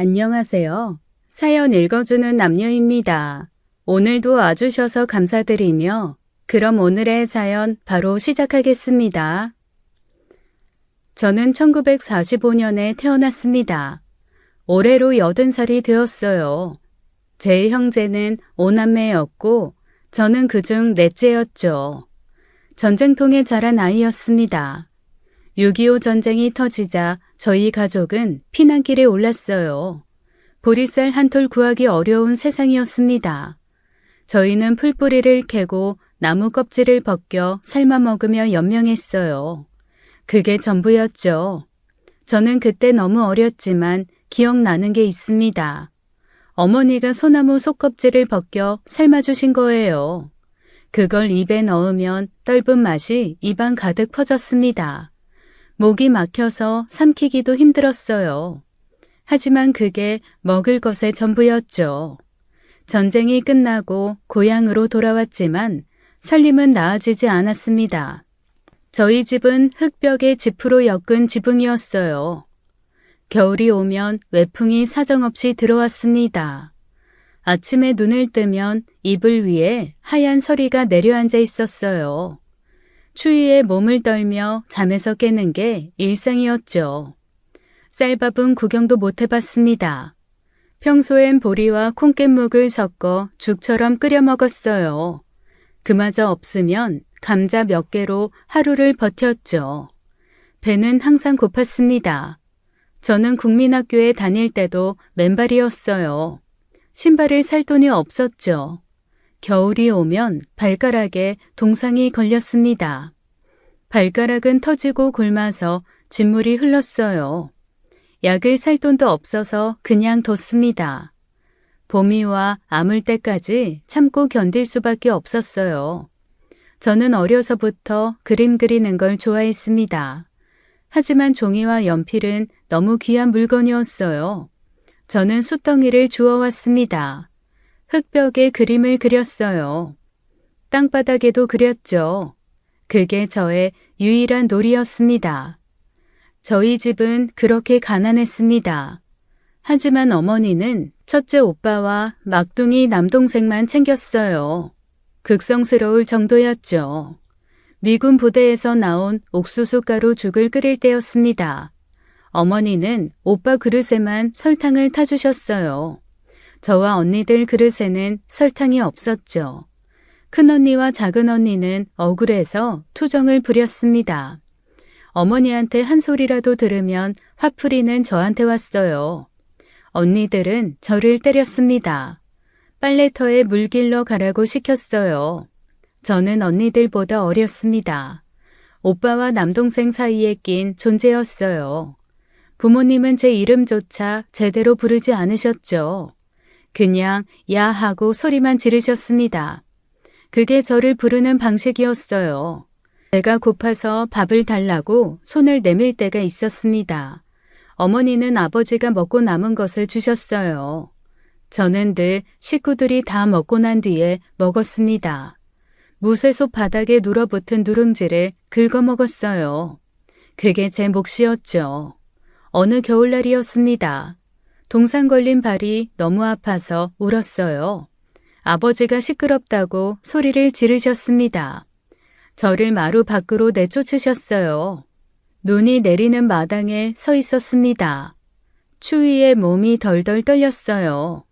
안녕하세요. 사연 읽어주는 남녀입니다. 오늘도 와주셔서 감사드리며 그럼 오늘의 사연 바로 시작하겠습니다. 저는 1945년에 태어났습니다. 올해로 80살이 되었어요. 제 형제는 5남매였고 저는 그중 넷째였죠. 전쟁통에 자란 아이였습니다. 6.25 전쟁이 터지자 저희 가족은 피난길에 올랐어요. 보리쌀 한 톨 구하기 어려운 세상이었습니다. 저희는 풀뿌리를 캐고 나무 껍질을 벗겨 삶아 먹으며 연명했어요. 그게 전부였죠. 저는 그때 너무 어렸지만 기억나는 게 있습니다. 어머니가 소나무 속껍질을 벗겨 삶아주신 거예요. 그걸 입에 넣으면 떫은 맛이 입안 가득 퍼졌습니다. 목이 막혀서 삼키기도 힘들었어요. 하지만 그게 먹을 것의 전부였죠. 전쟁이 끝나고 고향으로 돌아왔지만 살림은 나아지지 않았습니다. 저희 집은 흙벽에 지프로 엮은 지붕이었어요. 겨울이 오면 외풍이 사정없이 들어왔습니다. 아침에 눈을 뜨면 이불 위에 하얀 서리가 내려앉아 있었어요. 추위에 몸을 떨며 잠에서 깨는 게 일상이었죠. 쌀밥은 구경도 못 해봤습니다. 평소엔 보리와 콩깻묵을 섞어 죽처럼 끓여 먹었어요. 그마저 없으면 감자 몇 개로 하루를 버텼죠. 배는 항상 고팠습니다. 저는 국민학교에 다닐 때도 맨발이었어요. 신발을 살 돈이 없었죠. 겨울이 오면 발가락에 동상이 걸렸습니다. 발가락은 터지고 곪아서 진물이 흘렀어요. 약을 살 돈도 없어서 그냥 뒀습니다. 봄이 와 아물 때까지 참고 견딜 수밖에 없었어요. 저는 어려서부터 그림 그리는 걸 좋아했습니다. 하지만 종이와 연필은 너무 귀한 물건이었어요. 저는 숫덩이를 주워왔습니다. 흙벽에 그림을 그렸어요. 땅바닥에도 그렸죠. 그게 저의 유일한 놀이였습니다. 저희 집은 그렇게 가난했습니다. 하지만 어머니는 첫째 오빠와 막둥이 남동생만 챙겼어요. 극성스러울 정도였죠. 미군 부대에서 나온 옥수수가루 죽을 끓일 때였습니다. 어머니는 오빠 그릇에만 설탕을 타주셨어요. 저와 언니들 그릇에는 설탕이 없었죠. 큰언니와 작은언니는 억울해서 투정을 부렸습니다. 어머니한테 한 소리라도 들으면 화풀이는 저한테 왔어요. 언니들은 저를 때렸습니다. 빨래터에 물 길러 가라고 시켰어요. 저는 언니들보다 어렸습니다. 오빠와 남동생 사이에 낀 존재였어요. 부모님은 제 이름조차 제대로 부르지 않으셨죠. 그냥 야 하고 소리만 지르셨습니다. 그게 저를 부르는 방식이었어요. 배가 고파서 밥을 달라고 손을 내밀 때가 있었습니다. 어머니는 아버지가 먹고 남은 것을 주셨어요. 저는 늘 식구들이 다 먹고 난 뒤에 먹었습니다. 무쇠솥 바닥에 눌어붙은 누룽지를 긁어 먹었어요. 그게 제 몫이었죠. 어느 겨울날이었습니다. 동상 걸린 발이 너무 아파서 울었어요. 아버지가 시끄럽다고 소리를 지르셨습니다. 저를 마루 밖으로 내쫓으셨어요. 눈이 내리는 마당에 서 있었습니다. 추위에 몸이 덜덜 떨렸어요.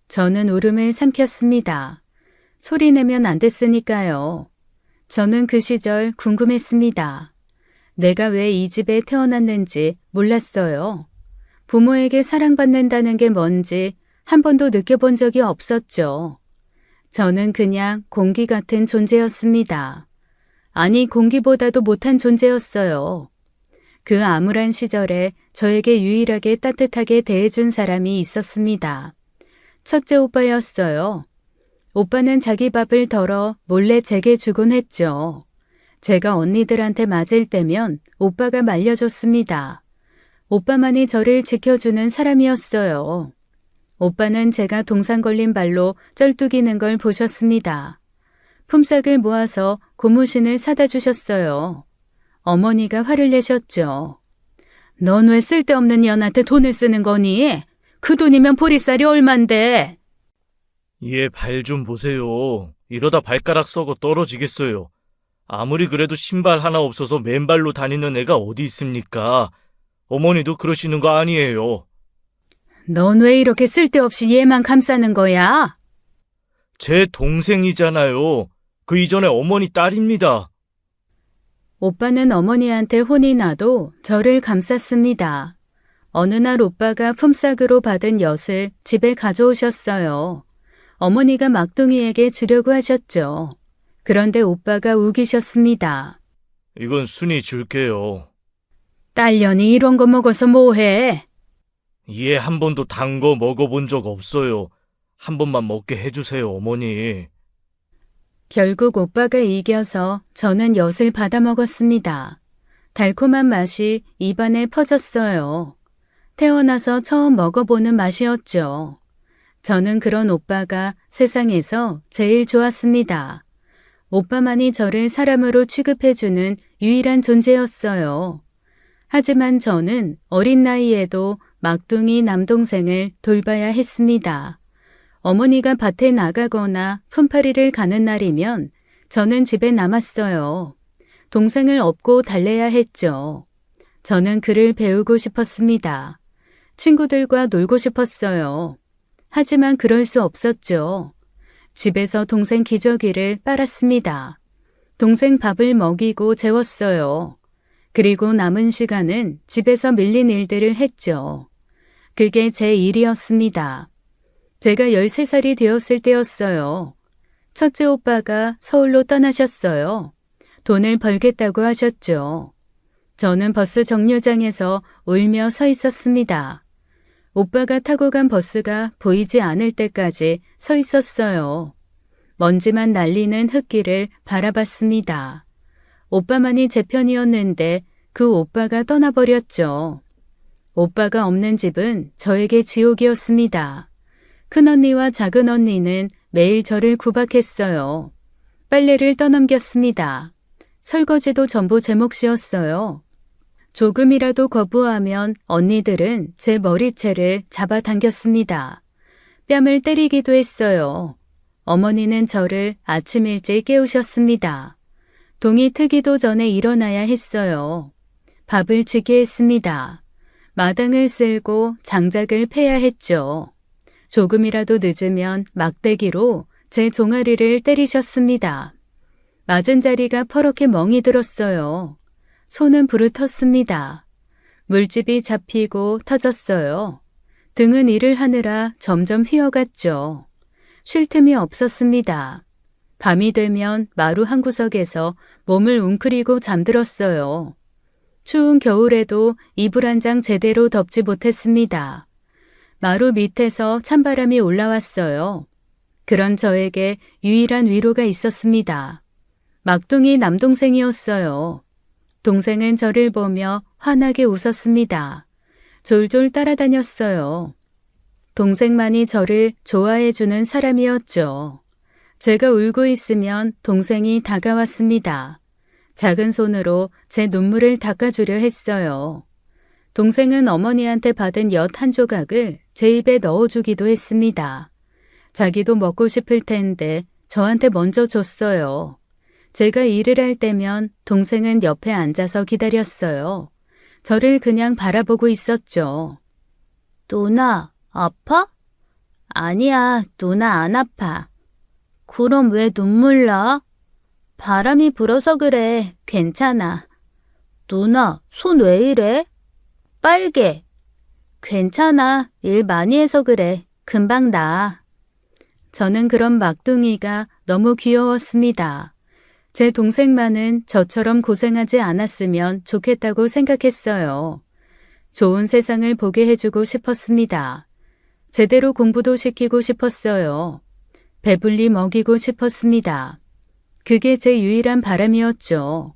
저는 울음을 삼켰습니다. 소리내면 안 됐으니까요. 저는 그 시절 궁금했습니다. 내가 왜 이 집에 태어났는지 몰랐어요. 부모에게 사랑받는다는 게 뭔지 한 번도 느껴본 적이 없었죠. 저는 그냥 공기 같은 존재였습니다. 아니, 공기보다도 못한 존재였어요. 그 암울한 시절에 저에게 유일하게 따뜻하게 대해준 사람이 있었습니다. 첫째 오빠였어요. 오빠는 자기 밥을 덜어 몰래 제게 주곤 했죠. 제가 언니들한테 맞을 때면 오빠가 말려줬습니다. 오빠만이 저를 지켜주는 사람이었어요. 오빠는 제가 동상 걸린 발로 쩔뚝이는 걸 보셨습니다. 품삯을 모아서 고무신을 사다 주셨어요. 어머니가 화를 내셨죠. 넌 왜 쓸데없는 년한테 돈을 쓰는 거니? 그 돈이면 보리쌀이 얼만데? 얘 발 좀 보세요. 이러다 발가락 썩어 떨어지겠어요. 아무리 그래도 신발 하나 없어서 맨발로 다니는 애가 어디 있습니까? 어머니도 그러시는 거 아니에요. 넌 왜 이렇게 쓸데없이 얘만 감싸는 거야? 제 동생이잖아요. 그 이전에 어머니 딸입니다. 오빠는 어머니한테 혼이 나도 저를 감쌌습니다. 어느 날 오빠가 품삯으로 받은 엿을 집에 가져오셨어요. 어머니가 막둥이에게 주려고 하셨죠. 그런데 오빠가 우기셨습니다. 이건 순이 줄게요. 딸년이 이런 거 먹어서 뭐해? 얘 한 번도 단 거 먹어본 적 없어요. 한 번만 먹게 해주세요, 어머니. 결국 오빠가 이겨서 저는 엿을 받아 먹었습니다. 달콤한 맛이 입안에 퍼졌어요. 태어나서 처음 먹어보는 맛이었죠. 저는 그런 오빠가 세상에서 제일 좋았습니다. 오빠만이 저를 사람으로 취급해주는 유일한 존재였어요. 하지만 저는 어린 나이에도 막둥이 남동생을 돌봐야 했습니다. 어머니가 밭에 나가거나 품팔이를 가는 날이면 저는 집에 남았어요. 동생을 업고 달래야 했죠. 저는 글을 배우고 싶었습니다. 친구들과 놀고 싶었어요. 하지만 그럴 수 없었죠. 집에서 동생 기저귀를 빨았습니다. 동생 밥을 먹이고 재웠어요. 그리고 남은 시간은 집에서 밀린 일들을 했죠. 그게 제 일이었습니다. 제가 13살이 되었을 때였어요. 첫째 오빠가 서울로 떠나셨어요. 돈을 벌겠다고 하셨죠. 저는 버스 정류장에서 울며 서 있었습니다. 오빠가 타고 간 버스가 보이지 않을 때까지 서 있었어요. 먼지만 날리는 흙길을 바라봤습니다. 오빠만이 제 편이었는데 그 오빠가 떠나버렸죠. 오빠가 없는 집은 저에게 지옥이었습니다. 큰언니와 작은언니는 매일 저를 구박했어요. 빨래를 떠넘겼습니다. 설거지도 전부 제 몫이었어요. 조금이라도 거부하면 언니들은 제 머리채를 잡아당겼습니다. 뺨을 때리기도 했어요. 어머니는 저를 아침 일찍 깨우셨습니다. 동이 트기도 전에 일어나야 했어요. 밥을 지게 했습니다. 마당을 쓸고 장작을 패야 했죠. 조금이라도 늦으면 막대기로 제 종아리를 때리셨습니다. 맞은 자리가 퍼렇게 멍이 들었어요. 손은 부르텄습니다. 물집이 잡히고 터졌어요. 등은 일을 하느라 점점 휘어갔죠. 쉴 틈이 없었습니다. 밤이 되면 마루 한 구석에서 몸을 웅크리고 잠들었어요. 추운 겨울에도 이불 한 장 제대로 덮지 못했습니다. 마루 밑에서 찬바람이 올라왔어요. 그런 저에게 유일한 위로가 있었습니다. 막둥이 남동생이었어요. 동생은 저를 보며 환하게 웃었습니다. 졸졸 따라다녔어요. 동생만이 저를 좋아해주는 사람이었죠. 제가 울고 있으면 동생이 다가왔습니다. 작은 손으로 제 눈물을 닦아주려 했어요. 동생은 어머니한테 받은 엿 한 조각을 제 입에 넣어주기도 했습니다. 자기도 먹고 싶을 텐데 저한테 먼저 줬어요. 제가 일을 할 때면 동생은 옆에 앉아서 기다렸어요. 저를 그냥 바라보고 있었죠. 누나, 아파? 아니야, 누나 안 아파. 그럼 왜 눈물 나? 바람이 불어서 그래. 괜찮아. 누나, 손 왜 이래? 빨개. 괜찮아. 일 많이 해서 그래. 금방 나아. 저는 그런 막둥이가 너무 귀여웠습니다. 제 동생만은 저처럼 고생하지 않았으면 좋겠다고 생각했어요. 좋은 세상을 보게 해주고 싶었습니다. 제대로 공부도 시키고 싶었어요. 배불리 먹이고 싶었습니다. 그게 제 유일한 바람이었죠.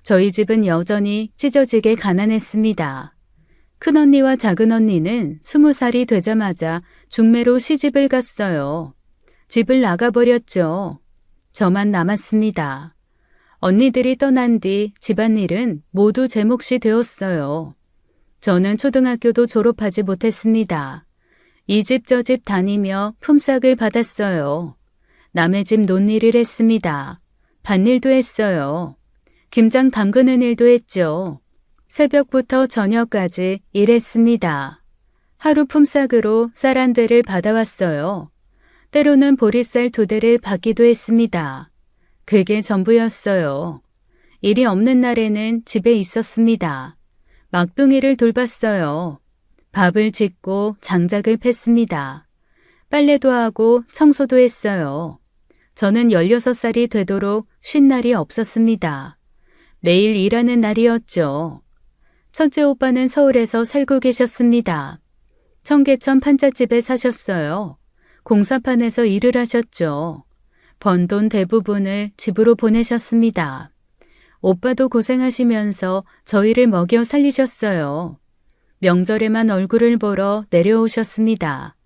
저희 집은 여전히 찢어지게 가난했습니다. 큰언니와 작은언니는 20살이 되자마자 중매로 시집을 갔어요. 집을 나가버렸죠. 저만 남았습니다. 언니들이 떠난 뒤 집안일은 모두 제 몫이 되었어요. 저는 초등학교도 졸업하지 못했습니다. 이 집 저 집 다니며 품삯을 받았어요. 남의 집 논일을 했습니다. 밭일도 했어요. 김장 담그는 일도 했죠. 새벽부터 저녁까지 일했습니다. 하루 품삯으로 쌀 한 대를 받아왔어요. 때로는 보리쌀 2대를 받기도 했습니다. 그게 전부였어요. 일이 없는 날에는 집에 있었습니다. 막둥이를 돌봤어요. 밥을 짓고 장작을 팼습니다. 빨래도 하고 청소도 했어요. 저는 16살이 되도록 쉰 날이 없었습니다. 매일 일하는 날이었죠. 첫째 오빠는 서울에서 살고 계셨습니다. 청계천 판잣집에 사셨어요. 공사판에서 일을 하셨죠. 번 돈 대부분을 집으로 보내셨습니다. 오빠도 고생하시면서 저희를 먹여 살리셨어요. 명절에만 얼굴을 보러 내려오셨습니다.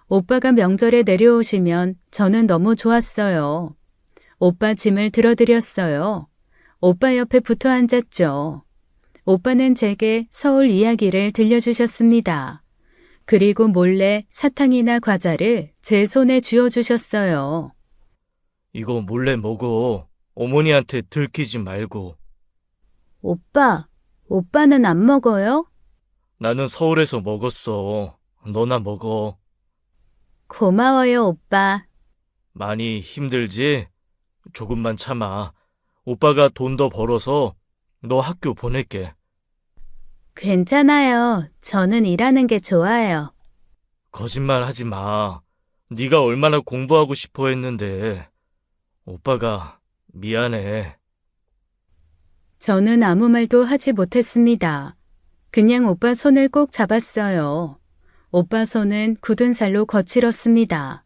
오빠가 명절에 내려오시면 저는 너무 좋았어요. 오빠 짐을 들어드렸어요. 오빠 옆에 붙어 앉았죠. 오빠는 제게 서울 이야기를 들려주셨습니다. 그리고 몰래 사탕이나 과자를 제 손에 쥐어주셨어요. 이거 몰래 먹어. 어머니한테 들키지 말고. 오빠, 오빠는 안 먹어요? 나는 서울에서 먹었어. 너나 먹어. 고마워요, 오빠. 많이 힘들지? 조금만 참아. 오빠가 돈 더 벌어서 너 학교 보낼게. 괜찮아요. 저는 일하는 게 좋아요. 거짓말 하지 마. 네가 얼마나 공부하고 싶어 했는데. 오빠가 미안해. 저는 아무 말도 하지 못했습니다. 그냥 오빠 손을 꼭 잡았어요. 오빠 손은 굳은 살로 거칠었습니다.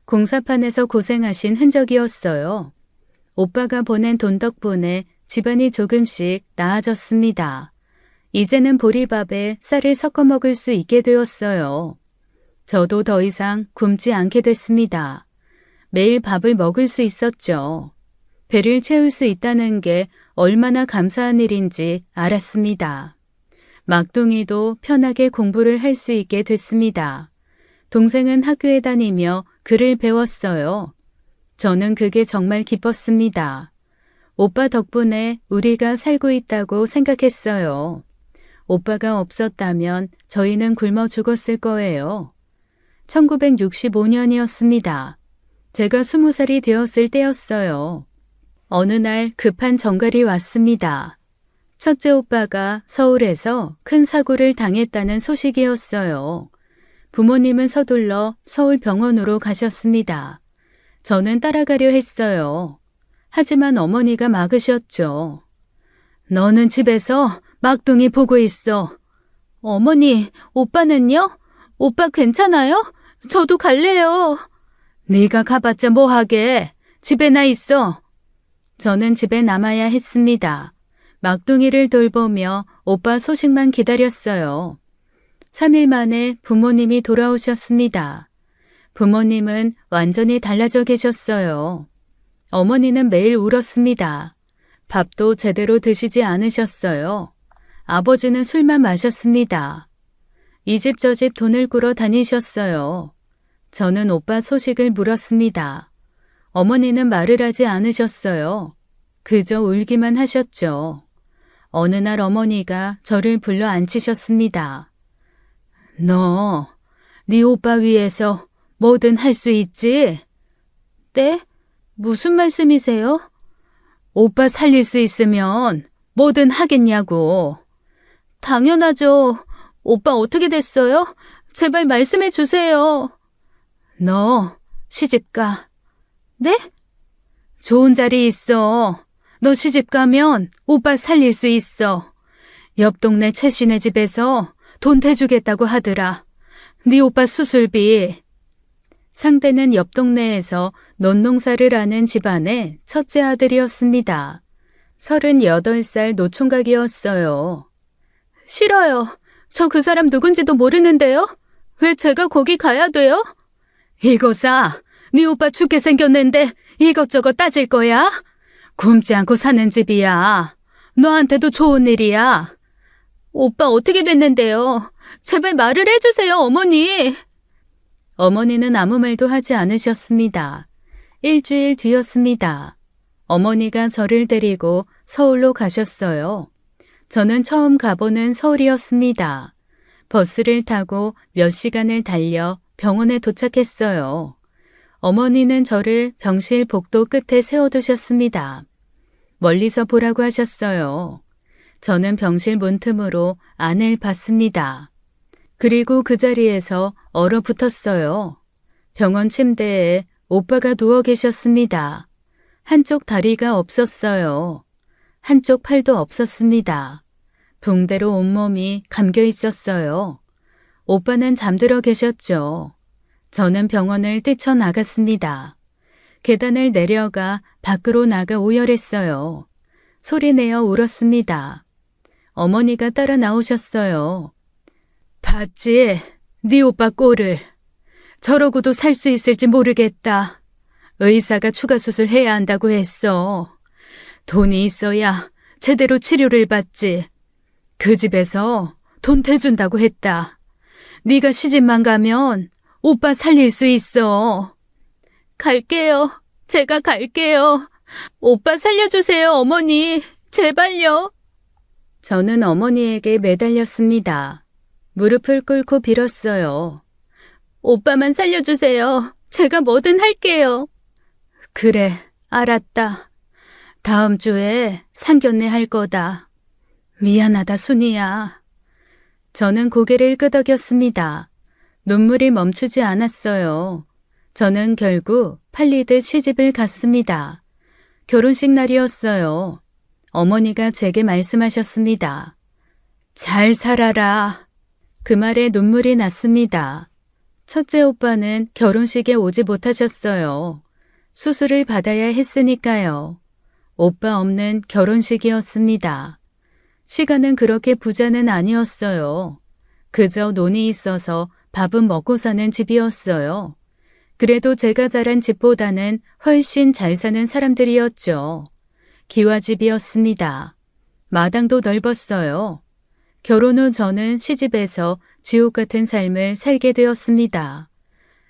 공사판에서 고생하신 흔적이었어요. 오빠가 보낸 돈 덕분에 집안이 조금씩 나아졌습니다. 이제는 보리밥에 쌀을 섞어 먹을 수 있게 되었어요. 저도 더 이상 굶지 않게 됐습니다. 매일 밥을 먹을 수 있었죠. 배를 채울 수 있다는 게 얼마나 감사한 일인지 알았습니다. 막둥이도 편하게 공부를 할 수 있게 됐습니다. 동생은 학교에 다니며 글을 배웠어요. 저는 그게 정말 기뻤습니다. 오빠 덕분에 우리가 살고 있다고 생각했어요. 오빠가 없었다면 저희는 굶어 죽었을 거예요. 1965년이었습니다. 제가 20살이 되었을 때였어요. 어느 날 급한 전갈이 왔습니다. 첫째 오빠가 서울에서 큰 사고를 당했다는 소식이었어요. 부모님은 서둘러 서울 병원으로 가셨습니다. 저는 따라가려 했어요. 하지만 어머니가 막으셨죠. 너는 집에서 막둥이 보고 있어. 어머니, 오빠는요? 오빠 괜찮아요? 저도 갈래요. 네가 가봤자 뭐하게. 집에나 있어. 저는 집에 남아야 했습니다. 막둥이를 돌보며 오빠 소식만 기다렸어요. 3일 만에 부모님이 돌아오셨습니다. 부모님은 완전히 달라져 계셨어요. 어머니는 매일 울었습니다. 밥도 제대로 드시지 않으셨어요. 아버지는 술만 마셨습니다. 이 집 저 집 돈을 꾸러 다니셨어요. 저는 오빠 소식을 물었습니다. 어머니는 말을 하지 않으셨어요. 그저 울기만 하셨죠. 어느 날 어머니가 저를 불러 앉히셨습니다. 너, 네 오빠 위해서 뭐든 할 수 있지? 네? 무슨 말씀이세요? 오빠 살릴 수 있으면 뭐든 하겠냐고. 당연하죠. 오빠 어떻게 됐어요? 제발 말씀해 주세요. 너 시집가. 네? 좋은 자리 있어. 너 시집가면 오빠 살릴 수 있어. 옆 동네 최씨네 집에서 돈 대주겠다고 하더라. 네 오빠 수술비. 상대는 옆 동네에서 논농사를 하는 집안의 첫째 아들이었습니다. 38살 노총각이었어요. 싫어요. 저 그 사람 누군지도 모르는데요. 왜 제가 거기 가야 돼요? 이거사, 네 오빠 죽게 생겼는데 이것저것 따질 거야? 굶지 않고 사는 집이야. 너한테도 좋은 일이야. 오빠 어떻게 됐는데요? 제발 말을 해주세요, 어머니. 어머니는 아무 말도 하지 않으셨습니다. 일주일 뒤였습니다. 어머니가 저를 데리고 서울로 가셨어요. 저는 처음 가보는 서울이었습니다. 버스를 타고 몇 시간을 달려 병원에 도착했어요. 어머니는 저를 병실 복도 끝에 세워두셨습니다. 멀리서 보라고 하셨어요. 저는 병실 문틈으로 안을 봤습니다. 그리고 그 자리에서 얼어붙었어요. 병원 침대에 오빠가 누워 계셨습니다. 한쪽 다리가 없었어요. 한쪽 팔도 없었습니다. 붕대로 온몸이 감겨 있었어요. 오빠는 잠들어 계셨죠. 저는 병원을 뛰쳐나갔습니다. 계단을 내려가 밖으로 나가 오열했어요. 소리내어 울었습니다. 어머니가 따라 나오셨어요. 봤지? 네 오빠 꼴을. 저러고도 살 수 있을지 모르겠다. 의사가 추가 수술해야 한다고 했어. 돈이 있어야 제대로 치료를 받지. 그 집에서 돈 대준다고 했다. 네가 시집만 가면 오빠 살릴 수 있어. 갈게요. 제가 갈게요. 오빠 살려주세요, 어머니. 제발요. 저는 어머니에게 매달렸습니다. 무릎을 꿇고 빌었어요. 오빠만 살려주세요. 제가 뭐든 할게요. 그래, 알았다. 다음 주에 상견례 할 거다. 미안하다, 순이야. 저는 고개를 끄덕였습니다. 눈물이 멈추지 않았어요. 저는 결국 팔리듯 시집을 갔습니다. 결혼식 날이었어요. 어머니가 제게 말씀하셨습니다. 잘 살아라. 그 말에 눈물이 났습니다. 첫째 오빠는 결혼식에 오지 못하셨어요. 수술을 받아야 했으니까요. 오빠 없는 결혼식이었습니다. 시간은 그렇게 부자는 아니었어요. 그저 돈이 있어서 밥은 먹고 사는 집이었어요. 그래도 제가 자란 집보다는 훨씬 잘 사는 사람들이었죠. 기와집이었습니다. 마당도 넓었어요. 결혼 후 저는 시집에서 지옥 같은 삶을 살게 되었습니다.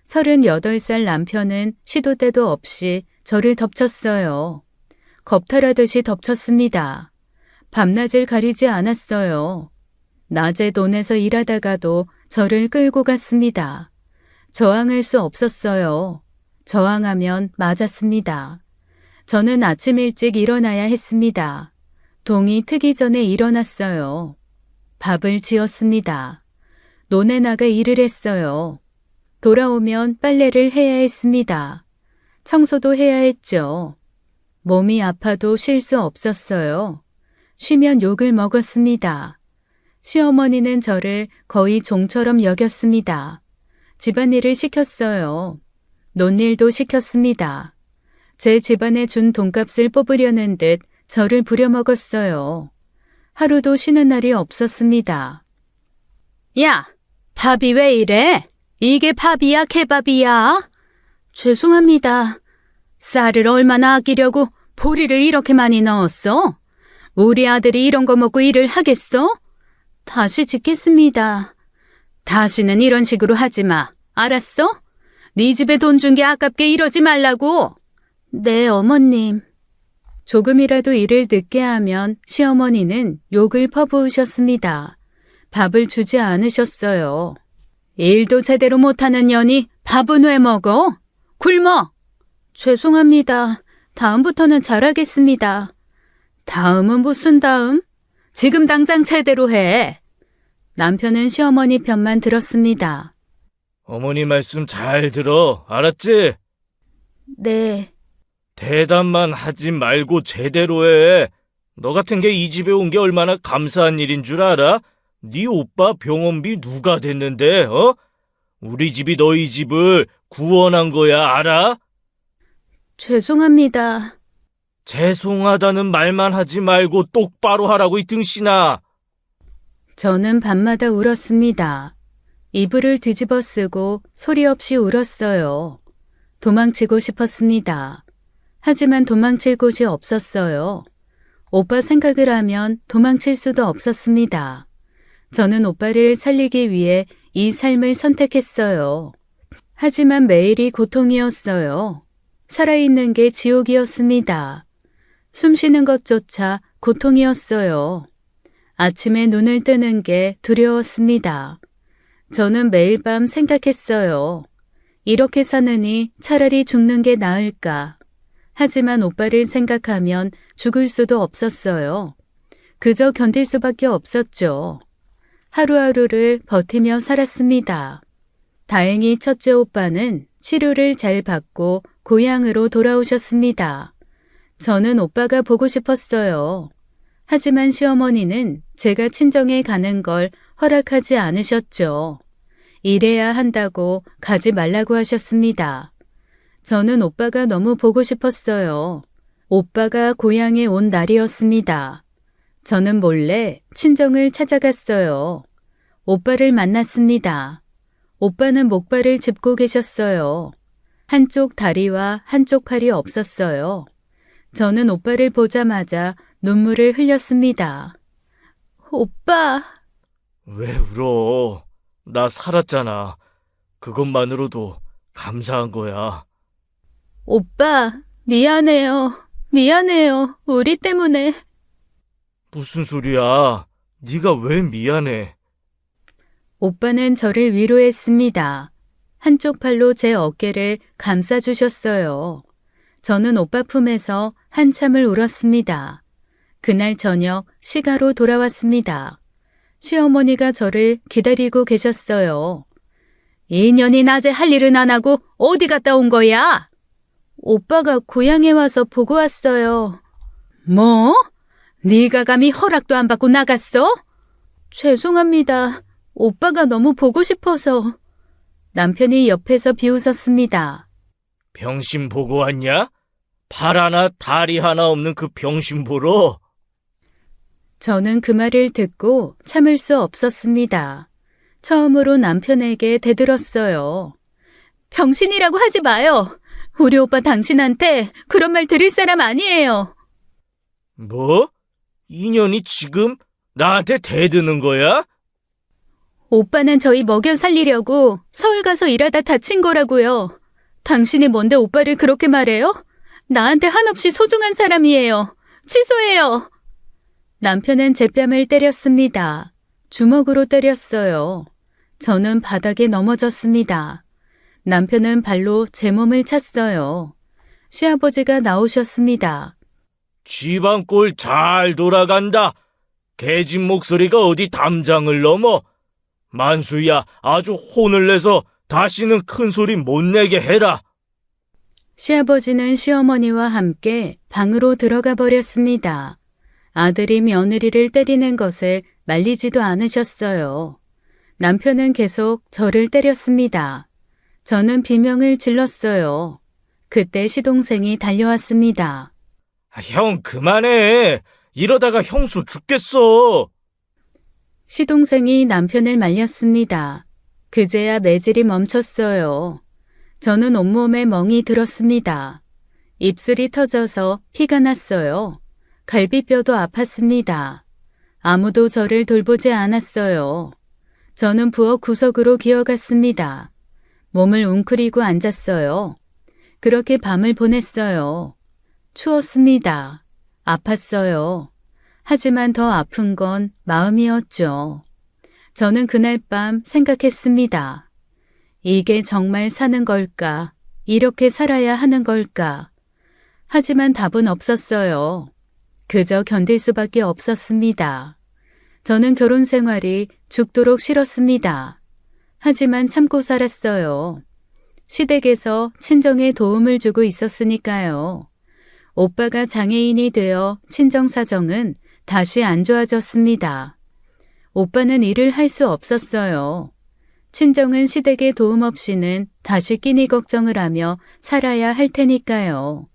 38살 남편은 시도 때도 없이 저를 덮쳤어요. 겁탈하듯이 덮쳤습니다. 밤낮을 가리지 않았어요. 낮에 논에서 일하다가도 저를 끌고 갔습니다. 저항할 수 없었어요. 저항하면 맞았습니다. 저는 아침 일찍 일어나야 했습니다. 동이 트기 전에 일어났어요. 밥을 지었습니다. 논에 나가 일을 했어요. 돌아오면 빨래를 해야 했습니다. 청소도 해야 했죠. 몸이 아파도 쉴 수 없었어요. 쉬면 욕을 먹었습니다. 시어머니는 저를 거의 종처럼 여겼습니다. 집안일을 시켰어요. 논일도 시켰습니다. 제 집안에 준 돈값을 뽑으려는 듯 저를 부려먹었어요. 하루도 쉬는 날이 없었습니다. 야, 밥이 왜 이래? 이게 밥이야, 케밥이야? 죄송합니다. 쌀을 얼마나 아끼려고 보리를 이렇게 많이 넣었어? 우리 아들이 이런 거 먹고 일을 하겠어? 다시 짓겠습니다. 다시는 이런 식으로 하지 마. 알았어? 네 집에 돈 준 게 아깝게 이러지 말라고. 네, 어머님. 조금이라도 일을 늦게 하면 시어머니는 욕을 퍼부으셨습니다. 밥을 주지 않으셨어요. 일도 제대로 못하는 년이 밥은 왜 먹어? 굶어! 죄송합니다. 다음부터는 잘하겠습니다. 다음은 무슨 다음? 지금 당장 제대로 해. 남편은 시어머니 편만 들었습니다. 어머니 말씀 잘 들어. 알았지? 네. 대답만 하지 말고 제대로 해. 너 같은 게 이 집에 온 게 얼마나 감사한 일인 줄 알아? 네 오빠 병원비 누가 댔는데, 어? 우리 집이 너희 집을 구원한 거야, 알아? 죄송합니다. 죄송하다는 말만 하지 말고 똑바로 하라고 이 등신아. 저는 밤마다 울었습니다. 이불을 뒤집어 쓰고 소리 없이 울었어요. 도망치고 싶었습니다. 하지만 도망칠 곳이 없었어요. 오빠 생각을 하면 도망칠 수도 없었습니다. 저는 오빠를 살리기 위해 이 삶을 선택했어요. 하지만 매일이 고통이었어요. 살아있는 게 지옥이었습니다. 숨 쉬는 것조차 고통이었어요. 아침에 눈을 뜨는 게 두려웠습니다. 저는 매일 밤 생각했어요. 이렇게 사느니 차라리 죽는 게 나을까. 하지만 오빠를 생각하면 죽을 수도 없었어요. 그저 견딜 수밖에 없었죠. 하루하루를 버티며 살았습니다. 다행히 첫째 오빠는 치료를 잘 받고 고향으로 돌아오셨습니다. 저는 오빠가 보고 싶었어요. 하지만 시어머니는 제가 친정에 가는 걸 허락하지 않으셨죠. 일해야 한다고 가지 말라고 하셨습니다. 저는 오빠가 너무 보고 싶었어요. 오빠가 고향에 온 날이었습니다. 저는 몰래 친정을 찾아갔어요. 오빠를 만났습니다. 오빠는 목발을 짚고 계셨어요. 한쪽 다리와 한쪽 팔이 없었어요. 저는 오빠를 보자마자 눈물을 흘렸습니다. 오빠! 왜 울어? 나 살았잖아. 그것만으로도 감사한 거야. 오빠, 미안해요. 미안해요. 우리 때문에. 무슨 소리야? 네가 왜 미안해? 오빠는 저를 위로했습니다. 한쪽 팔로 제 어깨를 감싸주셨어요. 저는 오빠 품에서 한참을 울었습니다. 그날 저녁 시가로 돌아왔습니다. 시어머니가 저를 기다리고 계셨어요. 2년이 낮에 할 일은 안 하고 어디 갔다 온 거야? 오빠가 고향에 와서 보고 왔어요. 뭐? 네가 감히 허락도 안 받고 나갔어? 죄송합니다. 오빠가 너무 보고 싶어서. 남편이 옆에서 비웃었습니다. 병신 보고 왔냐? 팔 하나 다리 하나 없는 그 병신 보러? 저는 그 말을 듣고 참을 수 없었습니다. 처음으로 남편에게 대들었어요. 병신이라고 하지 마요. 우리 오빠 당신한테 그런 말 들을 사람 아니에요. 뭐? 인연이 지금 나한테 대드는 거야? 오빠는 저희 먹여 살리려고 서울 가서 일하다 다친 거라고요. 당신이 뭔데 오빠를 그렇게 말해요? 나한테 한없이 소중한 사람이에요. 취소해요. 남편은 제 뺨을 때렸습니다. 주먹으로 때렸어요. 저는 바닥에 넘어졌습니다. 남편은 발로 제 몸을 찼어요. 시아버지가 나오셨습니다. 집안 꼴 잘 돌아간다. 개집 목소리가 어디 담장을 넘어. 만수야, 아주 혼을 내서 다시는 큰 소리 못 내게 해라. 시아버지는 시어머니와 함께 방으로 들어가 버렸습니다. 아들이 며느리를 때리는 것을 말리지도 않으셨어요. 남편은 계속 저를 때렸습니다. 저는 비명을 질렀어요. 그때 시동생이 달려왔습니다. 형, 그만해. 이러다가 형수 죽겠어. 시동생이 남편을 말렸습니다. 그제야 매질이 멈췄어요. 저는 온몸에 멍이 들었습니다. 입술이 터져서 피가 났어요. 갈비뼈도 아팠습니다. 아무도 저를 돌보지 않았어요. 저는 부엌 구석으로 기어갔습니다. 몸을 웅크리고 앉았어요. 그렇게 밤을 보냈어요. 추웠습니다. 아팠어요. 하지만 더 아픈 건 마음이었죠. 저는 그날 밤 생각했습니다. 이게 정말 사는 걸까? 이렇게 살아야 하는 걸까? 하지만 답은 없었어요. 그저 견딜 수밖에 없었습니다. 저는 결혼 생활이 죽도록 싫었습니다. 하지만 참고 살았어요. 시댁에서 친정에 도움을 주고 있었으니까요. 오빠가 장애인이 되어 친정 사정은 다시 안 좋아졌습니다. 오빠는 일을 할 수 없었어요. 친정은 시댁의 도움 없이는 다시 끼니 걱정을 하며 살아야 할 테니까요.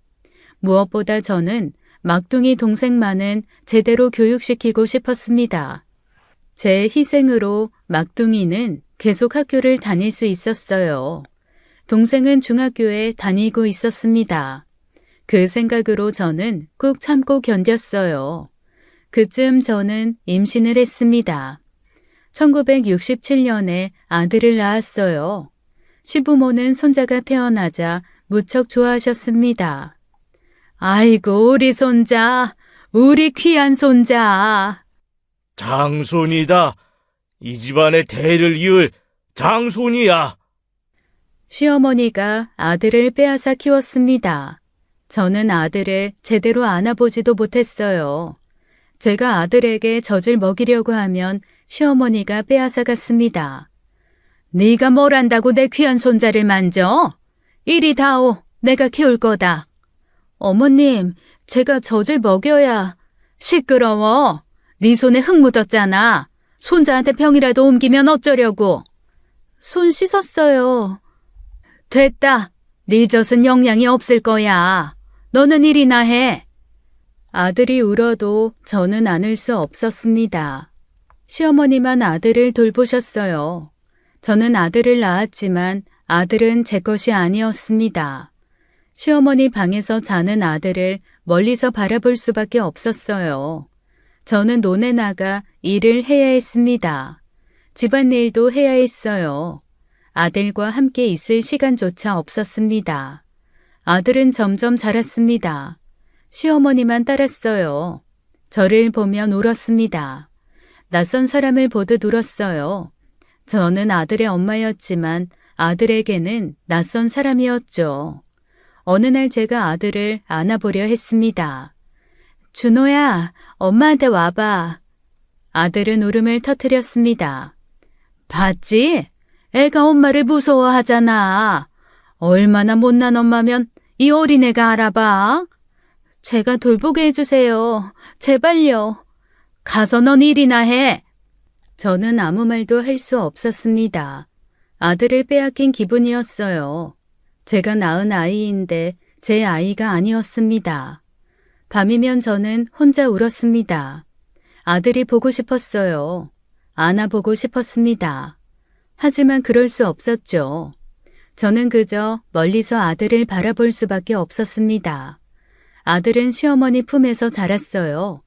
무엇보다 저는 막둥이 동생만은 제대로 교육시키고 싶었습니다. 제 희생으로 막둥이는 계속 학교를 다닐 수 있었어요. 동생은 중학교에 다니고 있었습니다. 그 생각으로 저는 꾹 참고 견뎠어요. 그쯤 저는 임신을 했습니다. 1967년에 아들을 낳았어요. 시부모는 손자가 태어나자 무척 좋아하셨습니다. 아이고, 우리 손자, 우리 귀한 손자. 장손이다. 이 집안의 대를 이을 장손이야. 시어머니가 아들을 빼앗아 키웠습니다. 저는 아들을 제대로 안아보지도 못했어요. 제가 아들에게 젖을 먹이려고 하면 시어머니가 빼앗아 갔습니다. 네가 뭘 안다고 내 귀한 손자를 만져? 이리 다오, 내가 키울 거다. 어머님, 제가 젖을 먹여야. 시끄러워. 네 손에 흙 묻었잖아. 손자한테 병이라도 옮기면 어쩌려고. 손 씻었어요. 됐다. 네 젖은 영양이 없을 거야. 너는 일이나 해. 아들이 울어도 저는 안을 수 없었습니다. 시어머니만 아들을 돌보셨어요. 저는 아들을 낳았지만 아들은 제 것이 아니었습니다. 시어머니 방에서 자는 아들을 멀리서 바라볼 수밖에 없었어요. 저는 논에 나가 일을 해야 했습니다. 집안일도 해야 했어요. 아들과 함께 있을 시간조차 없었습니다. 아들은 점점 자랐습니다. 시어머니만 따랐어요. 저를 보면 울었습니다. 낯선 사람을 보듯 울었어요. 저는 아들의 엄마였지만 아들에게는 낯선 사람이었죠. 어느 날 제가 아들을 안아보려 했습니다. 준호야, 엄마한테 와봐. 아들은 울음을 터뜨렸습니다. 봤지? 애가 엄마를 무서워하잖아. 얼마나 못난 엄마면 이 어린애가 알아봐. 제가 돌보게 해주세요. 제발요. 가서 넌 일이나 해. 저는 아무 말도 할 수 없었습니다. 아들을 빼앗긴 기분이었어요. 제가 낳은 아이인데 제 아이가 아니었습니다. 밤이면 저는 혼자 울었습니다. 아들이 보고 싶었어요. 안아보고 싶었습니다. 하지만 그럴 수 없었죠. 저는 그저 멀리서 아들을 바라볼 수밖에 없었습니다. 아들은 시어머니 품에서 자랐어요.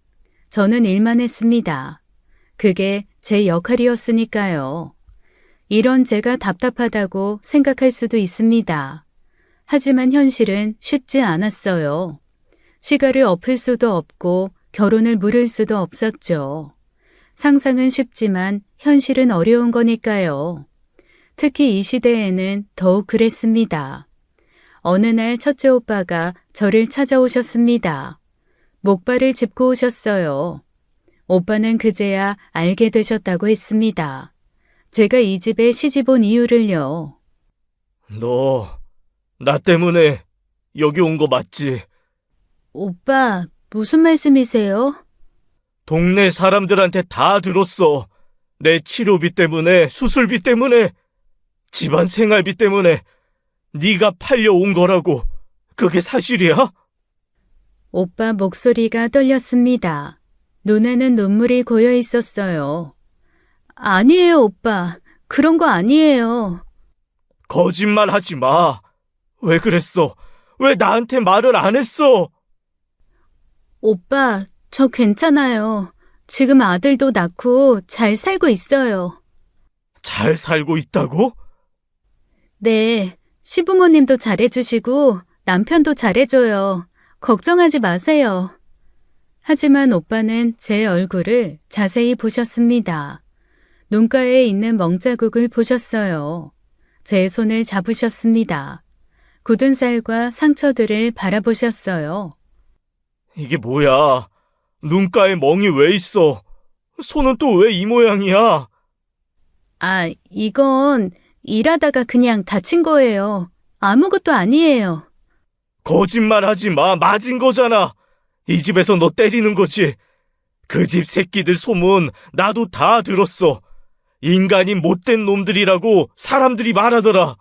저는 일만 했습니다. 그게 제 역할이었으니까요. 이런 제가 답답하다고 생각할 수도 있습니다. 하지만 현실은 쉽지 않았어요. 시가를 엎을 수도 없고 결혼을 물을 수도 없었죠. 상상은 쉽지만 현실은 어려운 거니까요. 특히 이 시대에는 더욱 그랬습니다. 어느 날 첫째 오빠가 저를 찾아오셨습니다. 목발을 짚고 오셨어요. 오빠는 그제야 알게 되셨다고 했습니다. 제가 이 집에 시집 온 이유를요. 너, 나 때문에 여기 온 거 맞지? 오빠, 무슨 말씀이세요? 동네 사람들한테 다 들었어. 내 치료비 때문에, 수술비 때문에, 집안 생활비 때문에 네가 팔려온 거라고. 그게 사실이야? 오빠 목소리가 떨렸습니다. 눈에는 눈물이 고여 있었어요. 아니에요, 오빠. 그런 거 아니에요. 거짓말 하지 마. 왜 그랬어? 왜 나한테 말을 안 했어? 오빠, 저 괜찮아요. 지금 아들도 낳고 잘 살고 있어요. 잘 살고 있다고? 네, 시부모님도 잘해주시고 남편도 잘해줘요. 걱정하지 마세요. 하지만 오빠는 제 얼굴을 자세히 보셨습니다. 눈가에 있는 멍자국을 보셨어요. 제 손을 잡으셨습니다. 굳은 살과 상처들을 바라보셨어요. 이게 뭐야? 눈가에 멍이 왜 있어? 손은 또 왜 이 모양이야? 아, 이건 일하다가 그냥 다친 거예요. 아무것도 아니에요. 거짓말 하지 마. 맞은 거잖아. 이 집에서 너 때리는 거지. 그 집 새끼들 소문 나도 다 들었어. 인간이 못된 놈들이라고 사람들이 말하더라.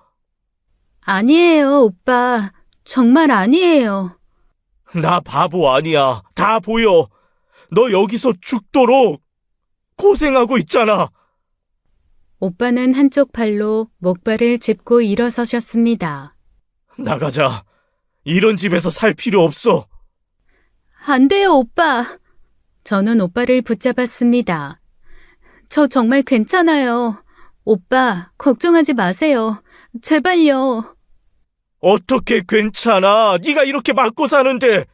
아니에요, 오빠. 정말 아니에요. 나 바보 아니야. 다 보여. 너 여기서 죽도록 고생하고 있잖아. 오빠는 한쪽 팔로 목발을 짚고 일어서셨습니다. 나가자. 이런 집에서 살 필요 없어. 안 돼요, 오빠. 저는 오빠를 붙잡았습니다. 저 정말 괜찮아요. 오빠, 걱정하지 마세요. 제발요. 어떻게 괜찮아? 네가 이렇게 맞고 사는데.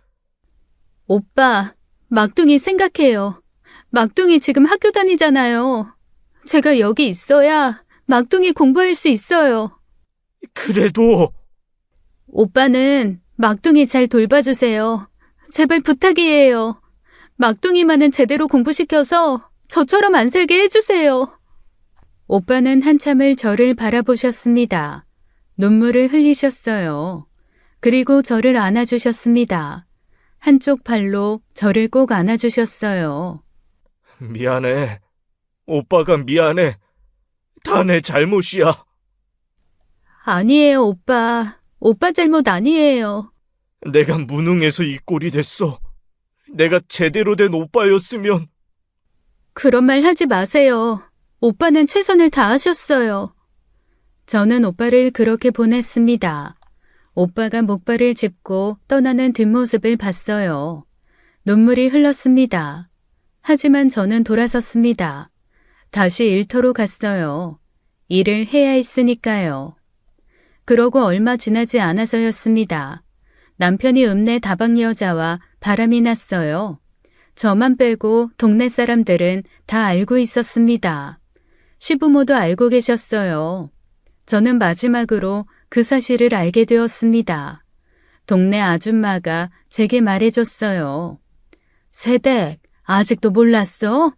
오빠, 막둥이 생각해요. 막둥이 지금 학교 다니잖아요. 제가 여기 있어야 막둥이 공부할 수 있어요. 그래도 오빠는 막둥이 잘 돌봐주세요. 제발 부탁이에요. 막둥이만은 제대로 공부시켜서 저처럼 안 살게 해주세요. 오빠는 한참을 저를 바라보셨습니다. 눈물을 흘리셨어요. 그리고 저를 안아주셨습니다. 한쪽 팔로 저를 꼭 안아주셨어요. 미안해. 오빠가 미안해. 다 내 잘못이야. 아니에요, 오빠. 오빠 잘못 아니에요. 내가 무능해서 이 꼴이 됐어. 내가 제대로 된 오빠였으면. 그런 말 하지 마세요. 오빠는 최선을 다하셨어요. 저는 오빠를 그렇게 보냈습니다. 오빠가 목발을 짚고 떠나는 뒷모습을 봤어요. 눈물이 흘렀습니다. 하지만 저는 돌아섰습니다. 다시 일터로 갔어요. 일을 해야 했으니까요. 그러고 얼마 지나지 않아서였습니다. 남편이 읍내 다방 여자와 바람이 났어요. 저만 빼고 동네 사람들은 다 알고 있었습니다. 시부모도 알고 계셨어요. 저는 마지막으로 그 사실을 알게 되었습니다. 동네 아줌마가 제게 말해줬어요. 새댁, 아직도 몰랐어?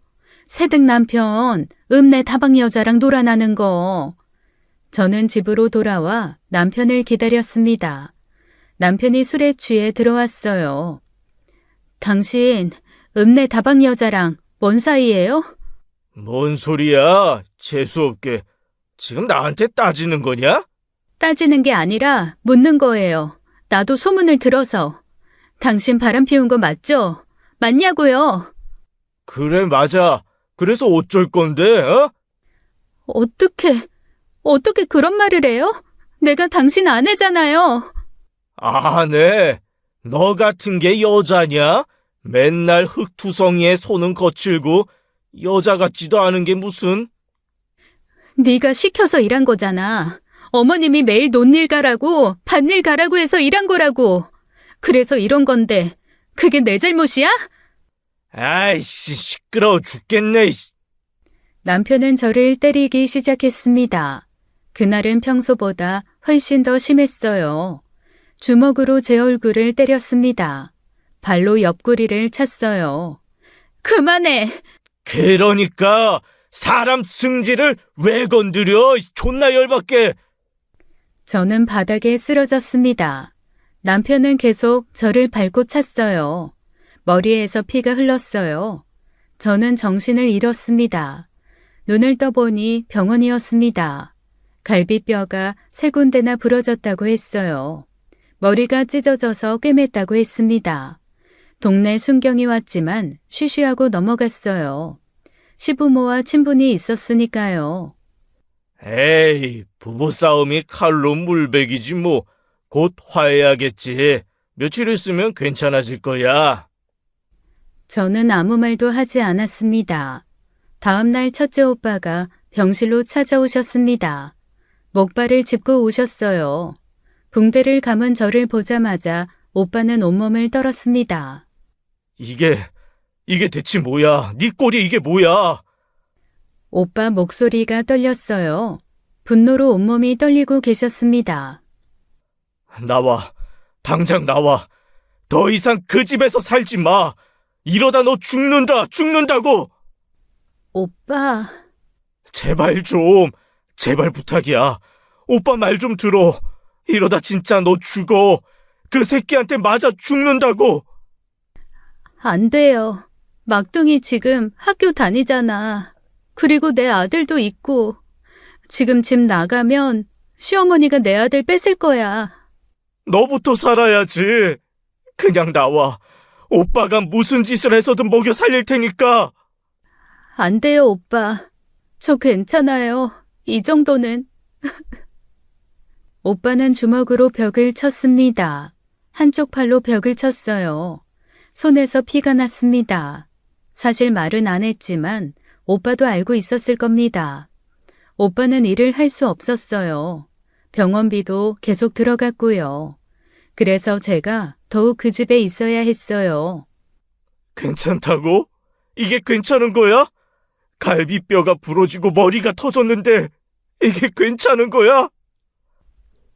새댁 남편, 읍내 다방 여자랑 놀아나는 거. 저는 집으로 돌아와 남편을 기다렸습니다. 남편이 술에 취해 들어왔어요. 당신, 읍내 다방 여자랑 뭔 사이예요? 뭔 소리야? 재수없게. 지금 나한테 따지는 거냐? 따지는 게 아니라 묻는 거예요. 나도 소문을 들어서. 당신 바람 피운 거 맞죠? 맞냐고요? 그래, 맞아. 그래서 어쩔 건데, 어? 어떻게 그런 말을 해요? 내가 당신 아내잖아요. 아네. 너 같은 게 여자냐? 맨날 흙투성이에 손은 거칠고 여자 같지도 않은 게 무슨? 네가 시켜서 일한 거잖아. 어머님이 매일 논일 가라고 밭일 가라고 해서 일한 거라고. 그래서 이런 건데 그게 내 잘못이야? 아이씨, 시끄러워 죽겠네. 남편은 저를 때리기 시작했습니다. 그날은 평소보다 훨씬 더 심했어요. 주먹으로 제 얼굴을 때렸습니다. 발로 옆구리를 찼어요. 그만해! 그러니까 사람 승질을 왜 건드려? 존나 열받게. 저는 바닥에 쓰러졌습니다. 남편은 계속 저를 밟고 찼어요. 머리에서 피가 흘렀어요. 저는 정신을 잃었습니다. 눈을 떠보니 병원이었습니다. 갈비뼈가 3군데나 부러졌다고 했어요. 머리가 찢어져서 꿰맸다고 했습니다. 동네 순경이 왔지만 쉬쉬하고 넘어갔어요. 시부모와 친분이 있었으니까요. 에이, 부부싸움이 칼로 물베기지 뭐. 곧 화해하겠지. 며칠 있으면 괜찮아질 거야. 저는 아무 말도 하지 않았습니다. 다음 날 첫째 오빠가 병실로 찾아오셨습니다. 목발을 짚고 오셨어요. 붕대를 감은 저를 보자마자 오빠는 온몸을 떨었습니다. 이게 대체 뭐야? 네 꼴이 이게 뭐야? 오빠 목소리가 떨렸어요. 분노로 온몸이 떨리고 계셨습니다. 나와. 당장 나와. 더 이상 그 집에서 살지 마. 이러다 너 죽는다고. 오빠, 제발 좀. 제발 부탁이야. 오빠 말 좀 들어. 이러다 진짜 너 죽어. 그 새끼한테 맞아 죽는다고. 안 돼요. 막둥이 지금 학교 다니잖아. 그리고 내 아들도 있고. 지금 집 나가면 시어머니가 내 아들 뺏을 거야. 너부터 살아야지. 그냥 나와. 오빠가 무슨 짓을 해서든 먹여 살릴 테니까. 안 돼요, 오빠. 저 괜찮아요. 이 정도는. 오빠는 주먹으로 벽을 쳤습니다. 한쪽 팔로 벽을 쳤어요. 손에서 피가 났습니다. 사실 말은 안 했지만 오빠도 알고 있었을 겁니다. 오빠는 일을 할 수 없었어요. 병원비도 계속 들어갔고요. 그래서 제가 더욱 그 집에 있어야 했어요. 괜찮다고? 이게 괜찮은 거야? 갈비뼈가 부러지고 머리가 터졌는데 이게 괜찮은 거야?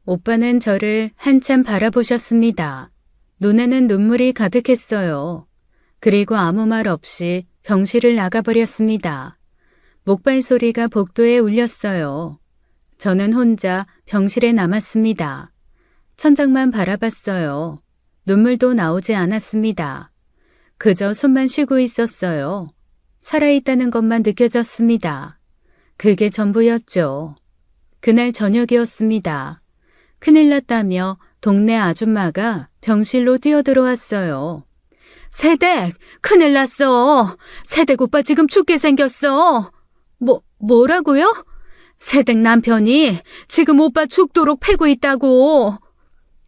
오빠는 저를 한참 바라보셨습니다. 눈에는 눈물이 가득했어요. 그리고 아무 말 없이 병실을 나가버렸습니다. 목발 소리가 복도에 울렸어요. 저는 혼자 병실에 남았습니다. 천장만 바라봤어요. 눈물도 나오지 않았습니다. 그저 숨만 쉬고 있었어요. 살아있다는 것만 느껴졌습니다. 그게 전부였죠. 그날 저녁이었습니다. 큰일 났다며 동네 아줌마가 병실로 뛰어들어왔어요. 세댁, 큰일 났어. 세댁 오빠 지금 죽게 생겼어. 뭐라고요? 세댁 남편이 지금 오빠 죽도록 패고 있다고.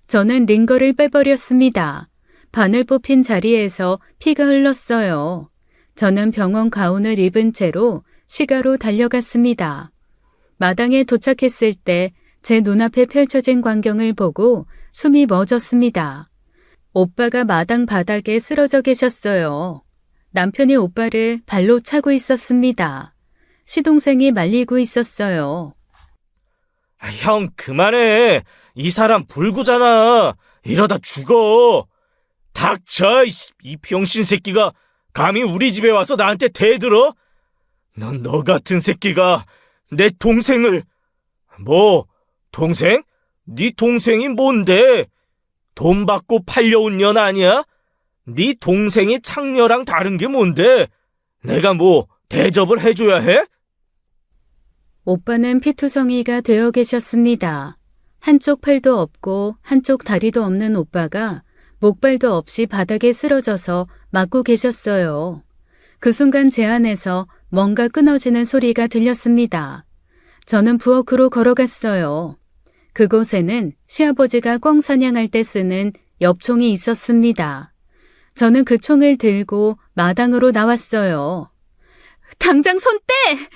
저는 링거를 빼버렸습니다. 바늘 뽑힌 자리에서 피가 흘렀어요. 저는 병원 가운을 입은 채로 시가로 달려갔습니다. 마당에 도착했을 때 제 눈앞에 펼쳐진 광경을 보고 숨이 멎었습니다. 오빠가 마당 바닥에 쓰러져 계셨어요. 남편이 오빠를 발로 차고 있었습니다. 시동생이 말리고 있었어요. 형, 그만해. 이 사람 불구잖아. 이러다 죽어. 닥쳐, 이 병신 새끼가 감히 우리 집에 와서 나한테 대들어? 넌 너 같은 새끼가 내 동생을... 뭐, 동생? 네 동생이 뭔데? 돈 받고 팔려온 년 아니야? 네 동생이 창녀랑 다른 게 뭔데? 내가 뭐 대접을 해줘야 해? 오빠는 피투성이가 되어 계셨습니다. 한쪽 팔도 없고 한쪽 다리도 없는 오빠가 목발도 없이 바닥에 쓰러져서 맞고 계셨어요. 그 순간 제 안에서 뭔가 끊어지는 소리가 들렸습니다. 저는 부엌으로 걸어갔어요. 그곳에는 시아버지가 꿩 사냥할 때 쓰는 엽총이 있었습니다. 저는 그 총을 들고 마당으로 나왔어요. 당장 손 떼!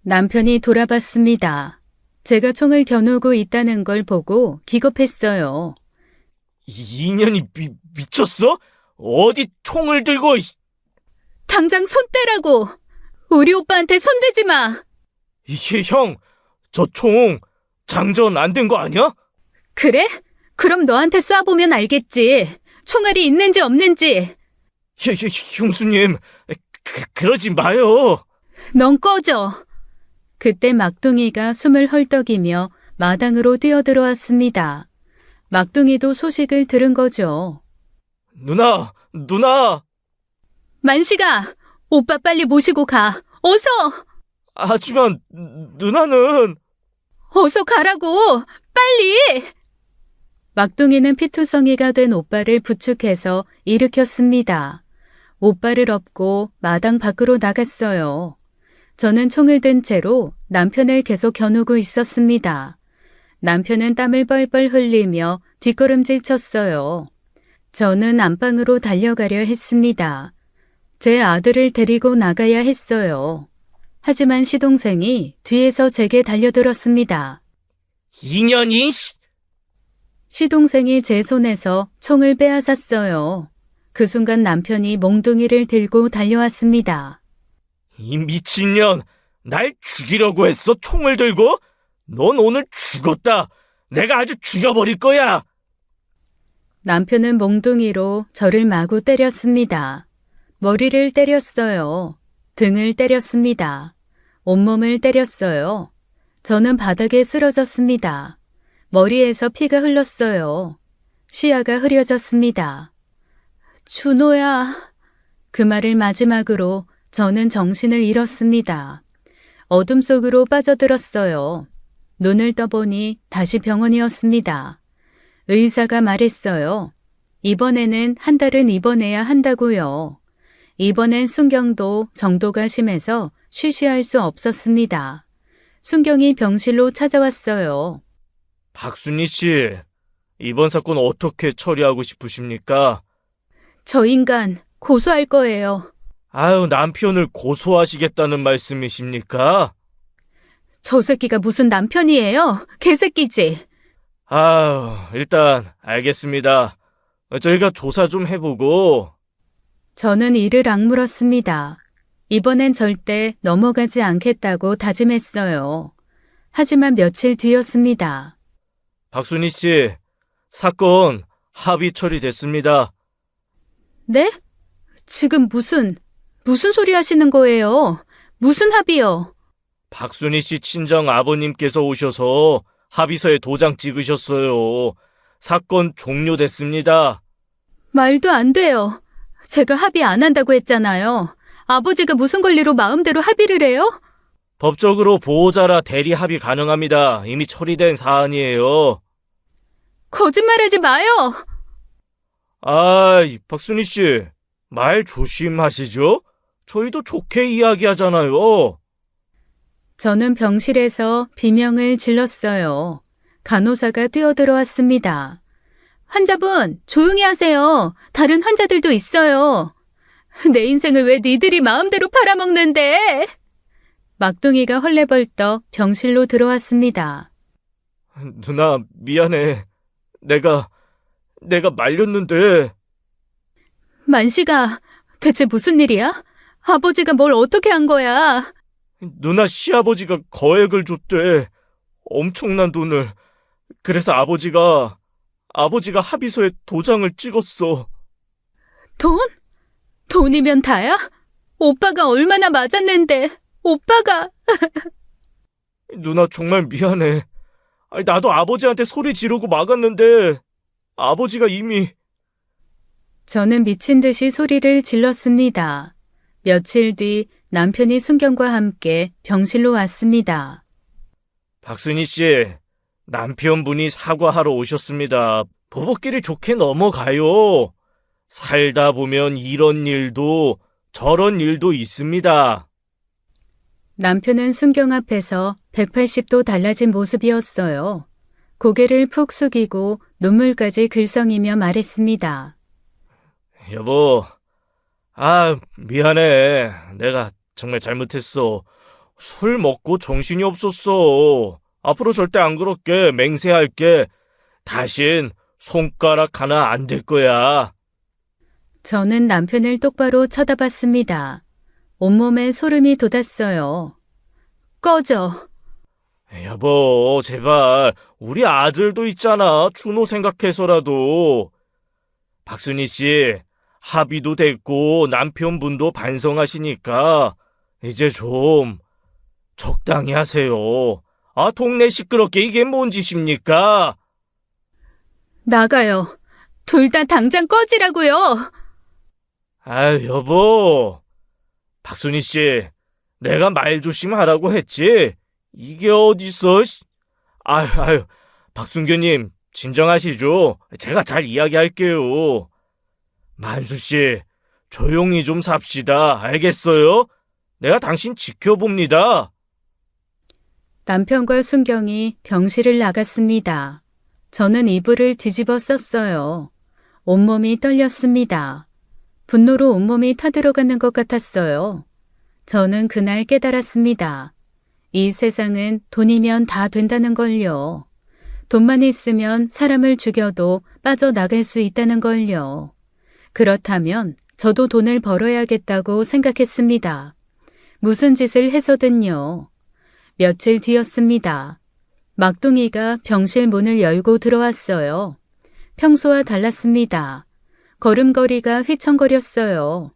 남편이 돌아봤습니다. 제가 총을 겨누고 있다는 걸 보고 기겁했어요. 이 인연이 미쳤어? 어디 총을 들고... 당장 손 떼라고! 우리 오빠한테 손대지 마! 이게 형, 저 총 장전 안 된 거 아니야? 그래? 그럼 너한테 쏴보면 알겠지. 총알이 있는지 없는지. 형수님, 그러지 마요. 넌 꺼져. 그때 막둥이가 숨을 헐떡이며 마당으로 뛰어들어왔습니다. 막둥이도 소식을 들은 거죠. 누나! 만식아, 오빠 빨리 모시고 가. 어서! 하지만 누나는... 어서 가라고! 빨리! 막둥이는 피투성이가 된 오빠를 부축해서 일으켰습니다. 오빠를 업고 마당 밖으로 나갔어요. 저는 총을 든 채로 남편을 계속 겨누고 있었습니다. 남편은 땀을 뻘뻘 흘리며 뒷걸음질 쳤어요. 저는 안방으로 달려가려 했습니다. 제 아들을 데리고 나가야 했어요. 하지만 시동생이 뒤에서 제게 달려들었습니다. 인연이... 시동생이 제 손에서 총을 빼앗았어요. 그 순간 남편이 몽둥이를 들고 달려왔습니다. 이 미친년, 날 죽이려고 했어, 총을 들고? 넌 오늘 죽었다. 내가 아주 죽여버릴 거야. 남편은 몽둥이로 저를 마구 때렸습니다. 머리를 때렸어요. 등을 때렸습니다. 온몸을 때렸어요. 저는 바닥에 쓰러졌습니다. 머리에서 피가 흘렀어요. 시야가 흐려졌습니다. 준호야. 그 말을 마지막으로 저는 정신을 잃었습니다. 어둠 속으로 빠져들었어요. 눈을 떠보니 다시 병원이었습니다. 의사가 말했어요. 이번에는 한 달은 입원해야 한다고요. 이번엔 순경도 정도가 심해서 쉬쉬할 수 없었습니다. 순경이 병실로 찾아왔어요. 박순희 씨, 이번 사건 어떻게 처리하고 싶으십니까? 저 인간 고소할 거예요. 아유, 남편을 고소하시겠다는 말씀이십니까? 저 새끼가 무슨 남편이에요? 개새끼지. 일단 알겠습니다. 저희가 조사 좀 해보고. 저는 이를 악물었습니다. 이번엔 절대 넘어가지 않겠다고 다짐했어요. 하지만 며칠 뒤였습니다. 박순희 씨, 사건 합의 처리됐습니다. 네? 지금 무슨 소리 하시는 거예요? 무슨 합의요? 박순희 씨 친정 아버님께서 오셔서 합의서에 도장 찍으셨어요. 사건 종료됐습니다. 말도 안 돼요. 제가 합의 안 한다고 했잖아요. 아버지가 무슨 권리로 마음대로 합의를 해요? 법적으로 보호자라 대리 합의 가능합니다. 이미 처리된 사안이에요. 거짓말하지 마요. 박순희 씨, 말 조심하시죠? 저희도 좋게 이야기하잖아요. 저는 병실에서 비명을 질렀어요. 간호사가 뛰어들어왔습니다. 환자분, 조용히 하세요. 다른 환자들도 있어요. 내 인생을 왜 니들이 마음대로 팔아먹는데? 막둥이가 헐레벌떡 병실로 들어왔습니다. 누나, 미안해. 내가 말렸는데. 만식아, 대체 무슨 일이야? 아버지가 뭘 어떻게 한 거야? 누나 시아버지가 거액을 줬대. 엄청난 돈을. 그래서 아버지가 합의서에 도장을 찍었어. 돈? 돈이면 다야? 오빠가 얼마나 맞았는데, 오빠가. 누나 정말 미안해. 나도 아버지한테 소리 지르고 막았는데 아버지가 이미. 저는 미친 듯이 소리를 질렀습니다. 며칠 뒤 남편이 순경과 함께 병실로 왔습니다. 박순희 씨, 남편분이 사과하러 오셨습니다. 부부끼리 좋게 넘어가요. 살다 보면 이런 일도 저런 일도 있습니다. 남편은 순경 앞에서 180도 달라진 모습이었어요. 고개를 푹 숙이고 눈물까지 글썽이며 말했습니다. 여보, 미안해. 내가 정말 잘못했어. 술 먹고 정신이 없었어. 앞으로 절대 안 그럴게. 맹세할게. 다신 손가락 하나 안 댈 거야. 저는 남편을 똑바로 쳐다봤습니다. 온몸에 소름이 돋았어요. 꺼져. 여보, 제발. 우리 아들도 있잖아. 준호 생각해서라도. 박순희 씨, 합의도 됐고 남편분도 반성하시니까 이제 좀 적당히 하세요. 동네 시끄럽게 이게 뭔 짓입니까? 나가요. 둘 다 당장 꺼지라고요. 여보. 박순희 씨, 내가 말 조심하라고 했지? 이게 어딨어? 박순규님, 진정하시죠? 제가 잘 이야기할게요. 만수 씨, 조용히 좀 삽시다. 알겠어요? 내가 당신 지켜봅니다. 남편과 순경이 병실을 나갔습니다. 저는 이불을 뒤집어 썼어요. 온몸이 떨렸습니다. 분노로 온몸이 타들어가는 것 같았어요. 저는 그날 깨달았습니다. 이 세상은 돈이면 다 된다는 걸요. 돈만 있으면 사람을 죽여도 빠져나갈 수 있다는 걸요. 그렇다면 저도 돈을 벌어야겠다고 생각했습니다. 무슨 짓을 해서든요. 며칠 뒤였습니다. 막둥이가 병실 문을 열고 들어왔어요. 평소와 달랐습니다. 걸음걸이가 휘청거렸어요.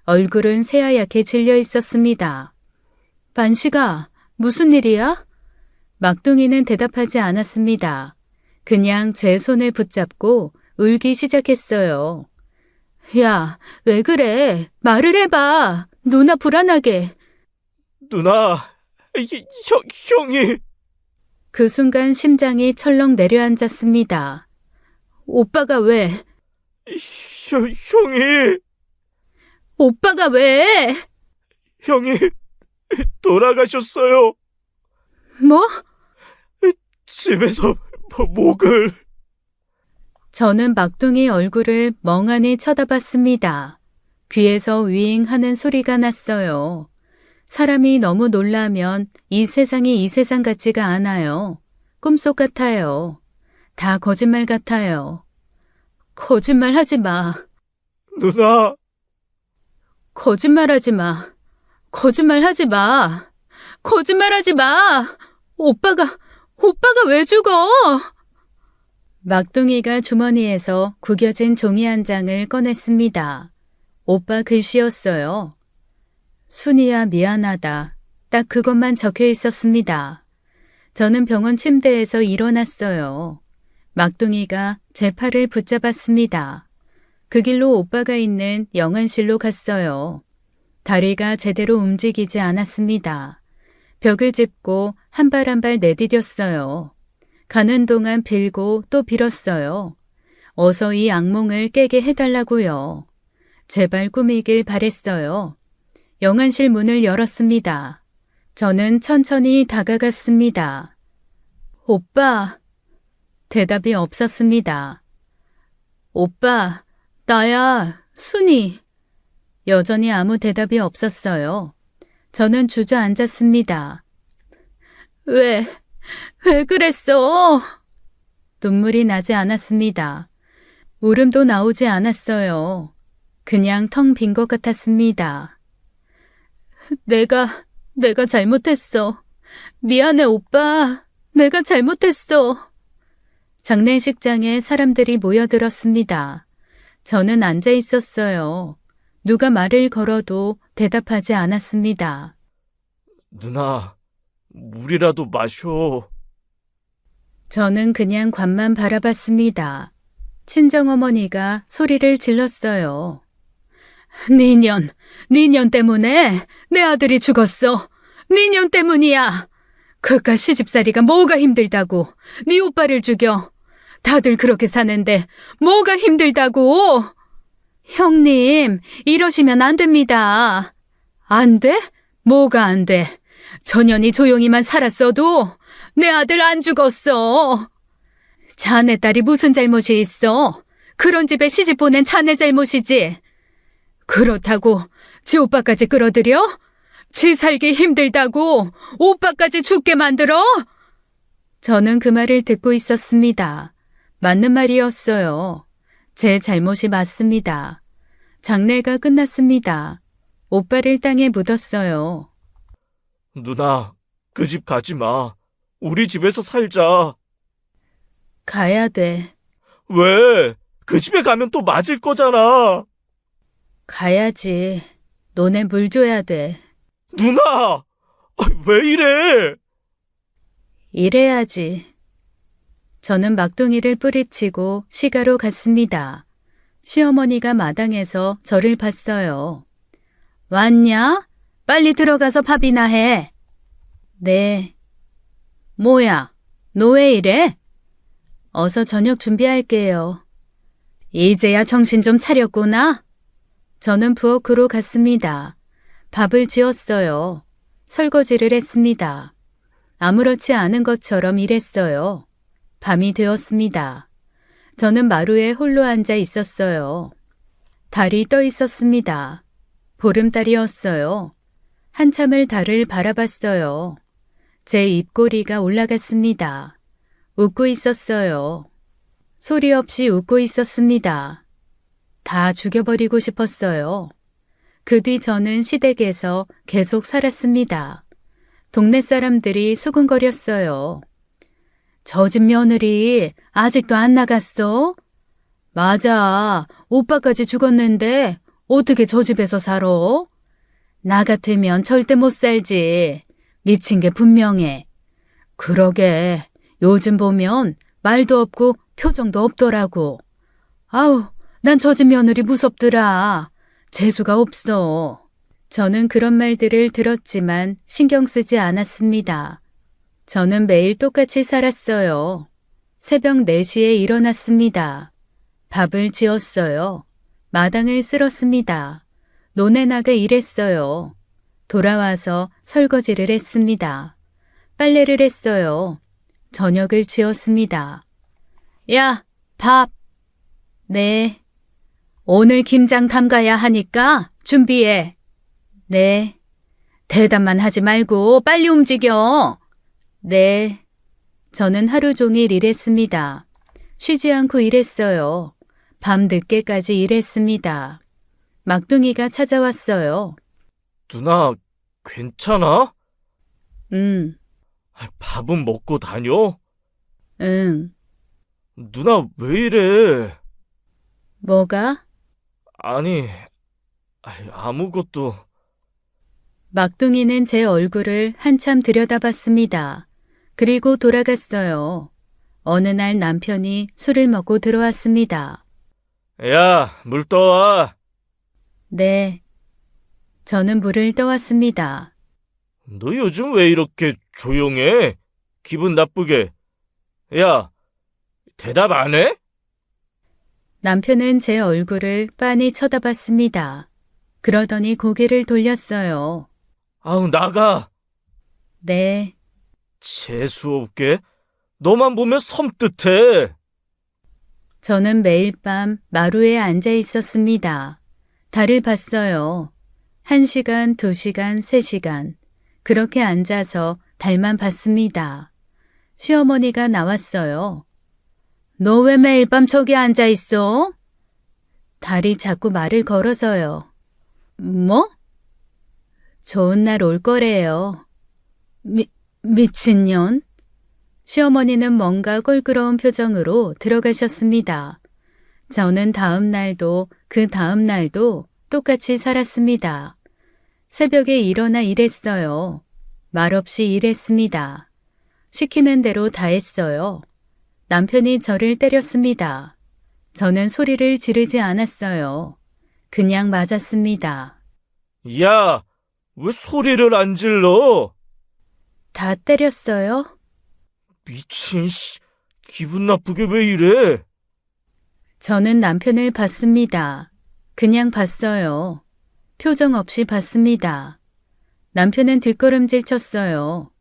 얼굴은 새하얗게 질려 있었습니다. 만식아, 무슨 일이야? 막둥이는 대답하지 않았습니다. 그냥 제 손을 붙잡고 울기 시작했어요. 야, 왜 그래? 말을 해봐. 누나 불안하게. 누나, 형이. 그 순간 심장이 철렁 내려앉았습니다. 오빠가 왜? 형이. 오빠가 왜? 형이 돌아가셨어요. 뭐? 집에서 목을. 저는 막둥이 얼굴을 멍하니 쳐다봤습니다. 귀에서 윙 하는 소리가 났어요. 사람이 너무 놀라면 이 세상이 이 세상 같지가 않아요. 꿈속 같아요. 다 거짓말 같아요. 거짓말 하지 마. 누나, 거짓말 하지 마. 거짓말 하지 마. 거짓말 하지 마. 오빠가 왜 죽어? 막둥이가 주머니에서 구겨진 종이 한 장을 꺼냈습니다. 오빠 글씨였어요. 순이야 미안하다. 딱 그것만 적혀 있었습니다. 저는 병원 침대에서 일어났어요. 막둥이가 제 팔을 붙잡았습니다. 그 길로 오빠가 있는 영안실로 갔어요. 다리가 제대로 움직이지 않았습니다. 벽을 짚고 한 발 한 발 내디뎠어요. 가는 동안 빌고 또 빌었어요. 어서 이 악몽을 깨게 해달라고요. 제발 꾸미길 바랬어요. 영안실 문을 열었습니다. 저는 천천히 다가갔습니다. 오빠. 대답이 없었습니다. 오빠, 나야, 순이. 여전히 아무 대답이 없었어요. 저는 주저앉았습니다. 왜 그랬어? 눈물이 나지 않았습니다. 울음도 나오지 않았어요. 그냥 텅 빈 것 같았습니다. 내가 잘못했어. 미안해, 오빠. 내가 잘못했어. 장례식장에 사람들이 모여들었습니다. 저는 앉아 있었어요. 누가 말을 걸어도 대답하지 않았습니다. 누나, 물이라도 마셔. 저는 그냥 관만 바라봤습니다. 친정어머니가 소리를 질렀어요. 니년 때문에 내 아들이 죽었어. 니년 때문이야. 그깟 시집살이가 뭐가 힘들다고. 네 오빠를 죽여. 다들 그렇게 사는데 뭐가 힘들다고. 형님, 이러시면 안 됩니다. 안 돼? 뭐가 안 돼? 전현이 조용히만 살았어도 내 아들 안 죽었어. 자네 딸이 무슨 잘못이 있어? 그런 집에 시집 보낸 자네 잘못이지. 그렇다고 지 오빠까지 끌어들여? 지 살기 힘들다고 오빠까지 죽게 만들어? 저는 그 말을 듣고 있었습니다. 맞는 말이었어요. 제 잘못이 맞습니다. 장례가 끝났습니다. 오빠를 땅에 묻었어요. 누나, 그 집 가지 마. 우리 집에서 살자. 가야 돼. 왜? 그 집에 가면 또 맞을 거잖아. 가야지. 너네 물 줘야 돼. 누나! 왜 이래? 이래야지. 저는 막둥이를 뿌리치고 시가로 갔습니다. 시어머니가 마당에서 저를 봤어요. 왔냐? 빨리 들어가서 밥이나 해. 네. 뭐야? 너 왜 이래? 어서 저녁 준비할게요. 이제야 정신 좀 차렸구나. 저는 부엌으로 갔습니다. 밥을 지었어요. 설거지를 했습니다. 아무렇지 않은 것처럼 일했어요. 밤이 되었습니다. 저는 마루에 홀로 앉아 있었어요. 달이 떠 있었습니다. 보름달이었어요. 한참을 달을 바라봤어요. 제 입꼬리가 올라갔습니다. 웃고 있었어요. 소리 없이 웃고 있었습니다. 다 죽여버리고 싶었어요. 그 뒤 저는 시댁에서 계속 살았습니다. 동네 사람들이 수군거렸어요. 저 집 며느리 아직도 안 나갔어? 맞아. 오빠까지 죽었는데 어떻게 저 집에서 살아? 나 같으면 절대 못 살지. 미친 게 분명해. 그러게. 요즘 보면 말도 없고 표정도 없더라고. 아우, 난 저 집 며느리 무섭더라. 재수가 없어. 저는 그런 말들을 들었지만 신경 쓰지 않았습니다. 저는 매일 똑같이 살았어요. 새벽 4시에 일어났습니다. 밥을 지었어요. 마당을 쓸었습니다. 논에 나가 일했어요. 돌아와서 설거지를 했습니다. 빨래를 했어요. 저녁을 지었습니다. 야, 밥. 네. 오늘 김장 담가야 하니까 준비해. 네. 대답만 하지 말고 빨리 움직여. 네. 저는 하루 종일 일했습니다. 쉬지 않고 일했어요. 밤 늦게까지 일했습니다. 막둥이가 찾아왔어요. 누나, 괜찮아? 응, 밥은 먹고 다녀? 응. 누나, 왜 이래? 뭐가? 아니, 아무것도. 막둥이는 제 얼굴을 한참 들여다봤습니다. 그리고 돌아갔어요. 어느 날 남편이 술을 먹고 들어왔습니다. 야, 물 떠와. 네. 저는 물을 떠왔습니다. 너 요즘 왜 이렇게 조용해? 기분 나쁘게. 야, 대답 안 해? 남편은 제 얼굴을 빤히 쳐다봤습니다. 그러더니 고개를 돌렸어요. 아우, 나가. 네. 재수없게. 너만 보면 섬뜩해. 저는 매일 밤 마루에 앉아 있었습니다. 달을 봤어요. 1시간, 2시간, 3시간. 그렇게 앉아서 달만 봤습니다. 시어머니가 나왔어요. 너 왜 매일 밤 저기 앉아 있어? 달이 자꾸 말을 걸어서요. 뭐? 좋은 날 올 거래요. 미친년? 시어머니는 뭔가 껄끄러운 표정으로 들어가셨습니다. 저는 다음 날도 그 다음 날도 똑같이 살았습니다. 새벽에 일어나 일했어요. 말없이 일했습니다. 시키는 대로 다 했어요. 남편이 저를 때렸습니다. 저는 소리를 지르지 않았어요. 그냥 맞았습니다. 야, 왜 소리를 안 질러? 다 때렸어요? 미친, 씨. 기분 나쁘게 왜 이래? 저는 남편을 봤습니다. 그냥 봤어요. 표정 없이 봤습니다. 남편은 뒷걸음질 쳤어요.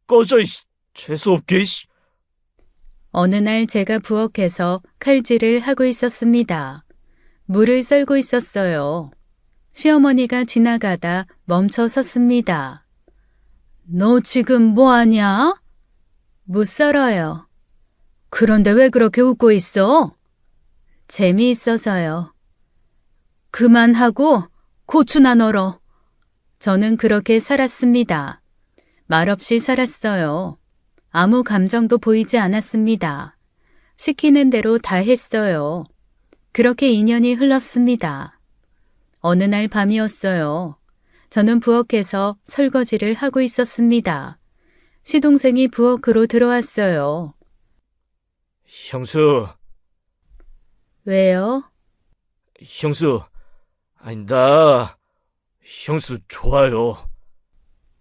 꺼져, 이씨. 재수없게, 씨. 어느 날 제가 부엌에서 칼질을 하고 있었습니다. 물을 썰고 있었어요. 시어머니가 지나가다 멈춰 섰습니다. 너 지금 뭐 하냐? 못 썰어요. 그런데 왜 그렇게 웃고 있어? 재미있어서요. 그만하고 고추나 널어. 저는 그렇게 살았습니다. 말없이 살았어요. 아무 감정도 보이지 않았습니다. 시키는 대로 다 했어요. 그렇게 2년이 흘렀습니다. 어느 날 밤이었어요. 저는 부엌에서 설거지를 하고 있었습니다. 시동생이 부엌으로 들어왔어요. 형수, 왜요? 형수. 나 형수 좋아요.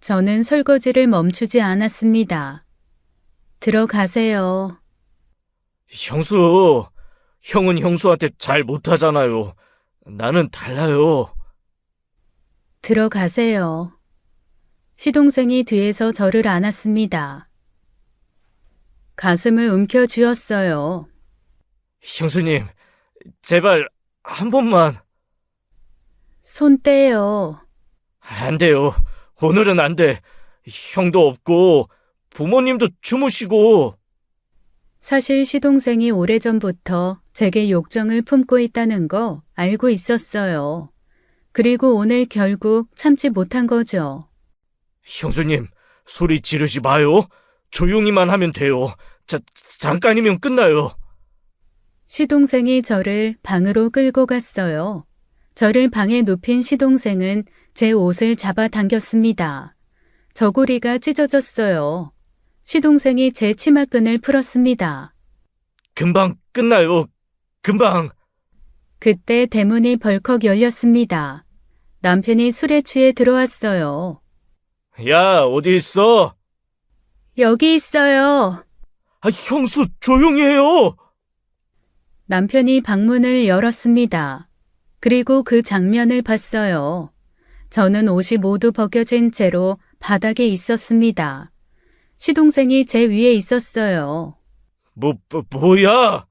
저는 설거지를 멈추지 않았습니다. 들어가세요. 형수, 형은 형수한테 잘 못하잖아요. 나는 달라요. 들어가세요. 시동생이 뒤에서 저를 안았습니다. 가슴을 움켜쥐었어요. 형수님, 제발 한 번만. 손 떼요. 안 돼요. 오늘은 안 돼. 형도 없고 부모님도 주무시고. 사실 시동생이 오래전부터 제게 욕정을 품고 있다는 거 알고 있었어요. 그리고 오늘 결국 참지 못한 거죠. 형수님, 소리 지르지 마요. 조용히만 하면 돼요. 잠깐이면 끝나요. 시동생이 저를 방으로 끌고 갔어요. 저를 방에 눕힌 시동생은 제 옷을 잡아 당겼습니다. 저고리가 찢어졌어요. 시동생이 제 치마끈을 풀었습니다. 금방 끝나요. 금방. 그때 대문이 벌컥 열렸습니다. 남편이 술에 취해 들어왔어요. 야, 어디 있어? 여기 있어요. 형수, 조용히 해요. 남편이 방문을 열었습니다. 그리고 그 장면을 봤어요. 저는 옷이 모두 벗겨진 채로 바닥에 있었습니다. 시동생이 제 위에 있었어요. 뭐야?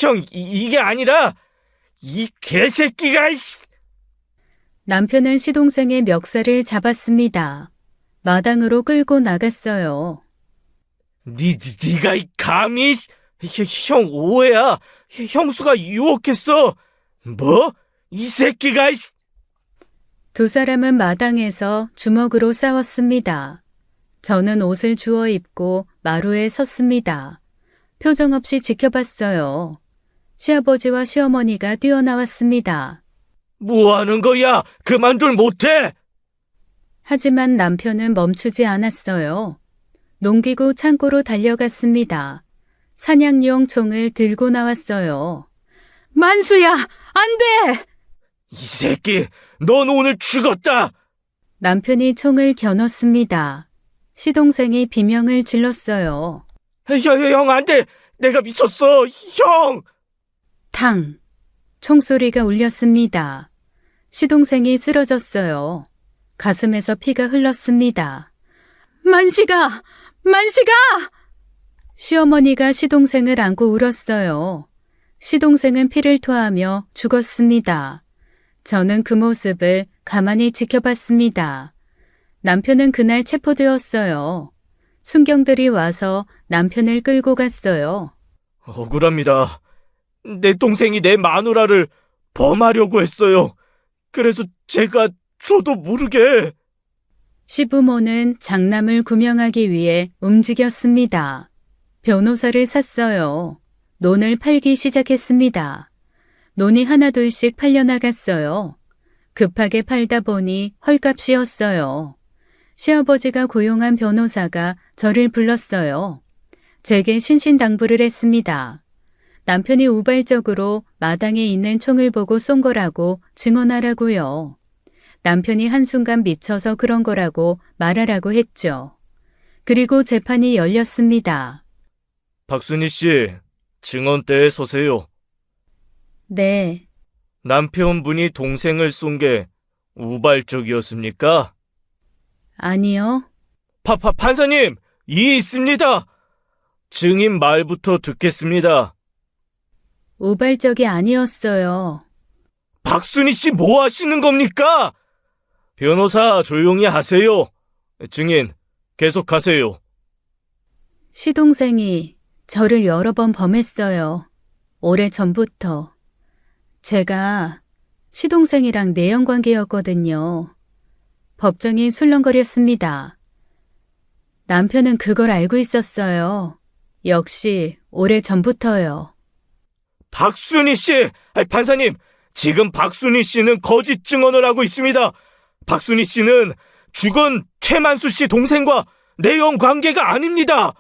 형, 이게 아니라, 이 개새끼가, 이씨. 남편은 시동생의 멱살을 잡았습니다. 마당으로 끌고 나갔어요. 네가 감히 형 오해야. 형수가 유혹했어. 뭐? 이 새끼가 두 사람은 마당에서 주먹으로 싸웠습니다. 저는 옷을 주워 입고 마루에 섰습니다. 표정 없이 지켜봤어요. 시아버지와 시어머니가 뛰어나왔습니다. 뭐 하는 거야? 그만둘 못해? 하지만 남편은 멈추지 않았어요. 농기구 창고로 달려갔습니다. 사냥용 총을 들고 나왔어요. 만수야, 안 돼! 이 새끼, 넌 오늘 죽었다. 남편이 총을 겨눴습니다. 시동생이 비명을 질렀어요. 형, 안 돼. 내가 미쳤어. 형! 탕! 총소리가 울렸습니다. 시동생이 쓰러졌어요. 가슴에서 피가 흘렀습니다. 만식아! 만식아! 시어머니가 시동생을 안고 울었어요. 시동생은 피를 토하며 죽었습니다. 저는 그 모습을 가만히 지켜봤습니다. 남편은 그날 체포되었어요. 순경들이 와서 남편을 끌고 갔어요. 억울합니다. 내 동생이 내 마누라를 범하려고 했어요. 그래서 제가 저도 모르게. 시부모는 장남을 구명하기 위해 움직였습니다. 변호사를 샀어요. 논을 팔기 시작했습니다. 논이 하나둘씩 팔려나갔어요. 급하게 팔다 보니 헐값이었어요. 시아버지가 고용한 변호사가 저를 불렀어요. 제게 신신당부를 했습니다. 남편이 우발적으로 마당에 있는 총을 보고 쏜 거라고 증언하라고요. 남편이 한순간 미쳐서 그런 거라고 말하라고 했죠. 그리고 재판이 열렸습니다. 박순희 씨, 증언대에 서세요. 네, 남편분이 동생을 쏜 게 우발적이었습니까? 아니요. 판사님, 이의 있습니다. 증인 말부터 듣겠습니다. 우발적이 아니었어요. 박순희 씨 뭐 하시는 겁니까? 변호사 조용히 하세요. 증인 계속하세요. 시동생이 저를 여러 번 범했어요. 오래전부터. 제가 시동생이랑 내연관계였거든요. 법정이 술렁거렸습니다. 남편은 그걸 알고 있었어요. 역시 오래전부터요. 박순희 씨! 판사님, 지금 박순희 씨는 거짓 증언을 하고 있습니다. 박순희 씨는 죽은 최만수 씨 동생과 내연 관계가 아닙니다.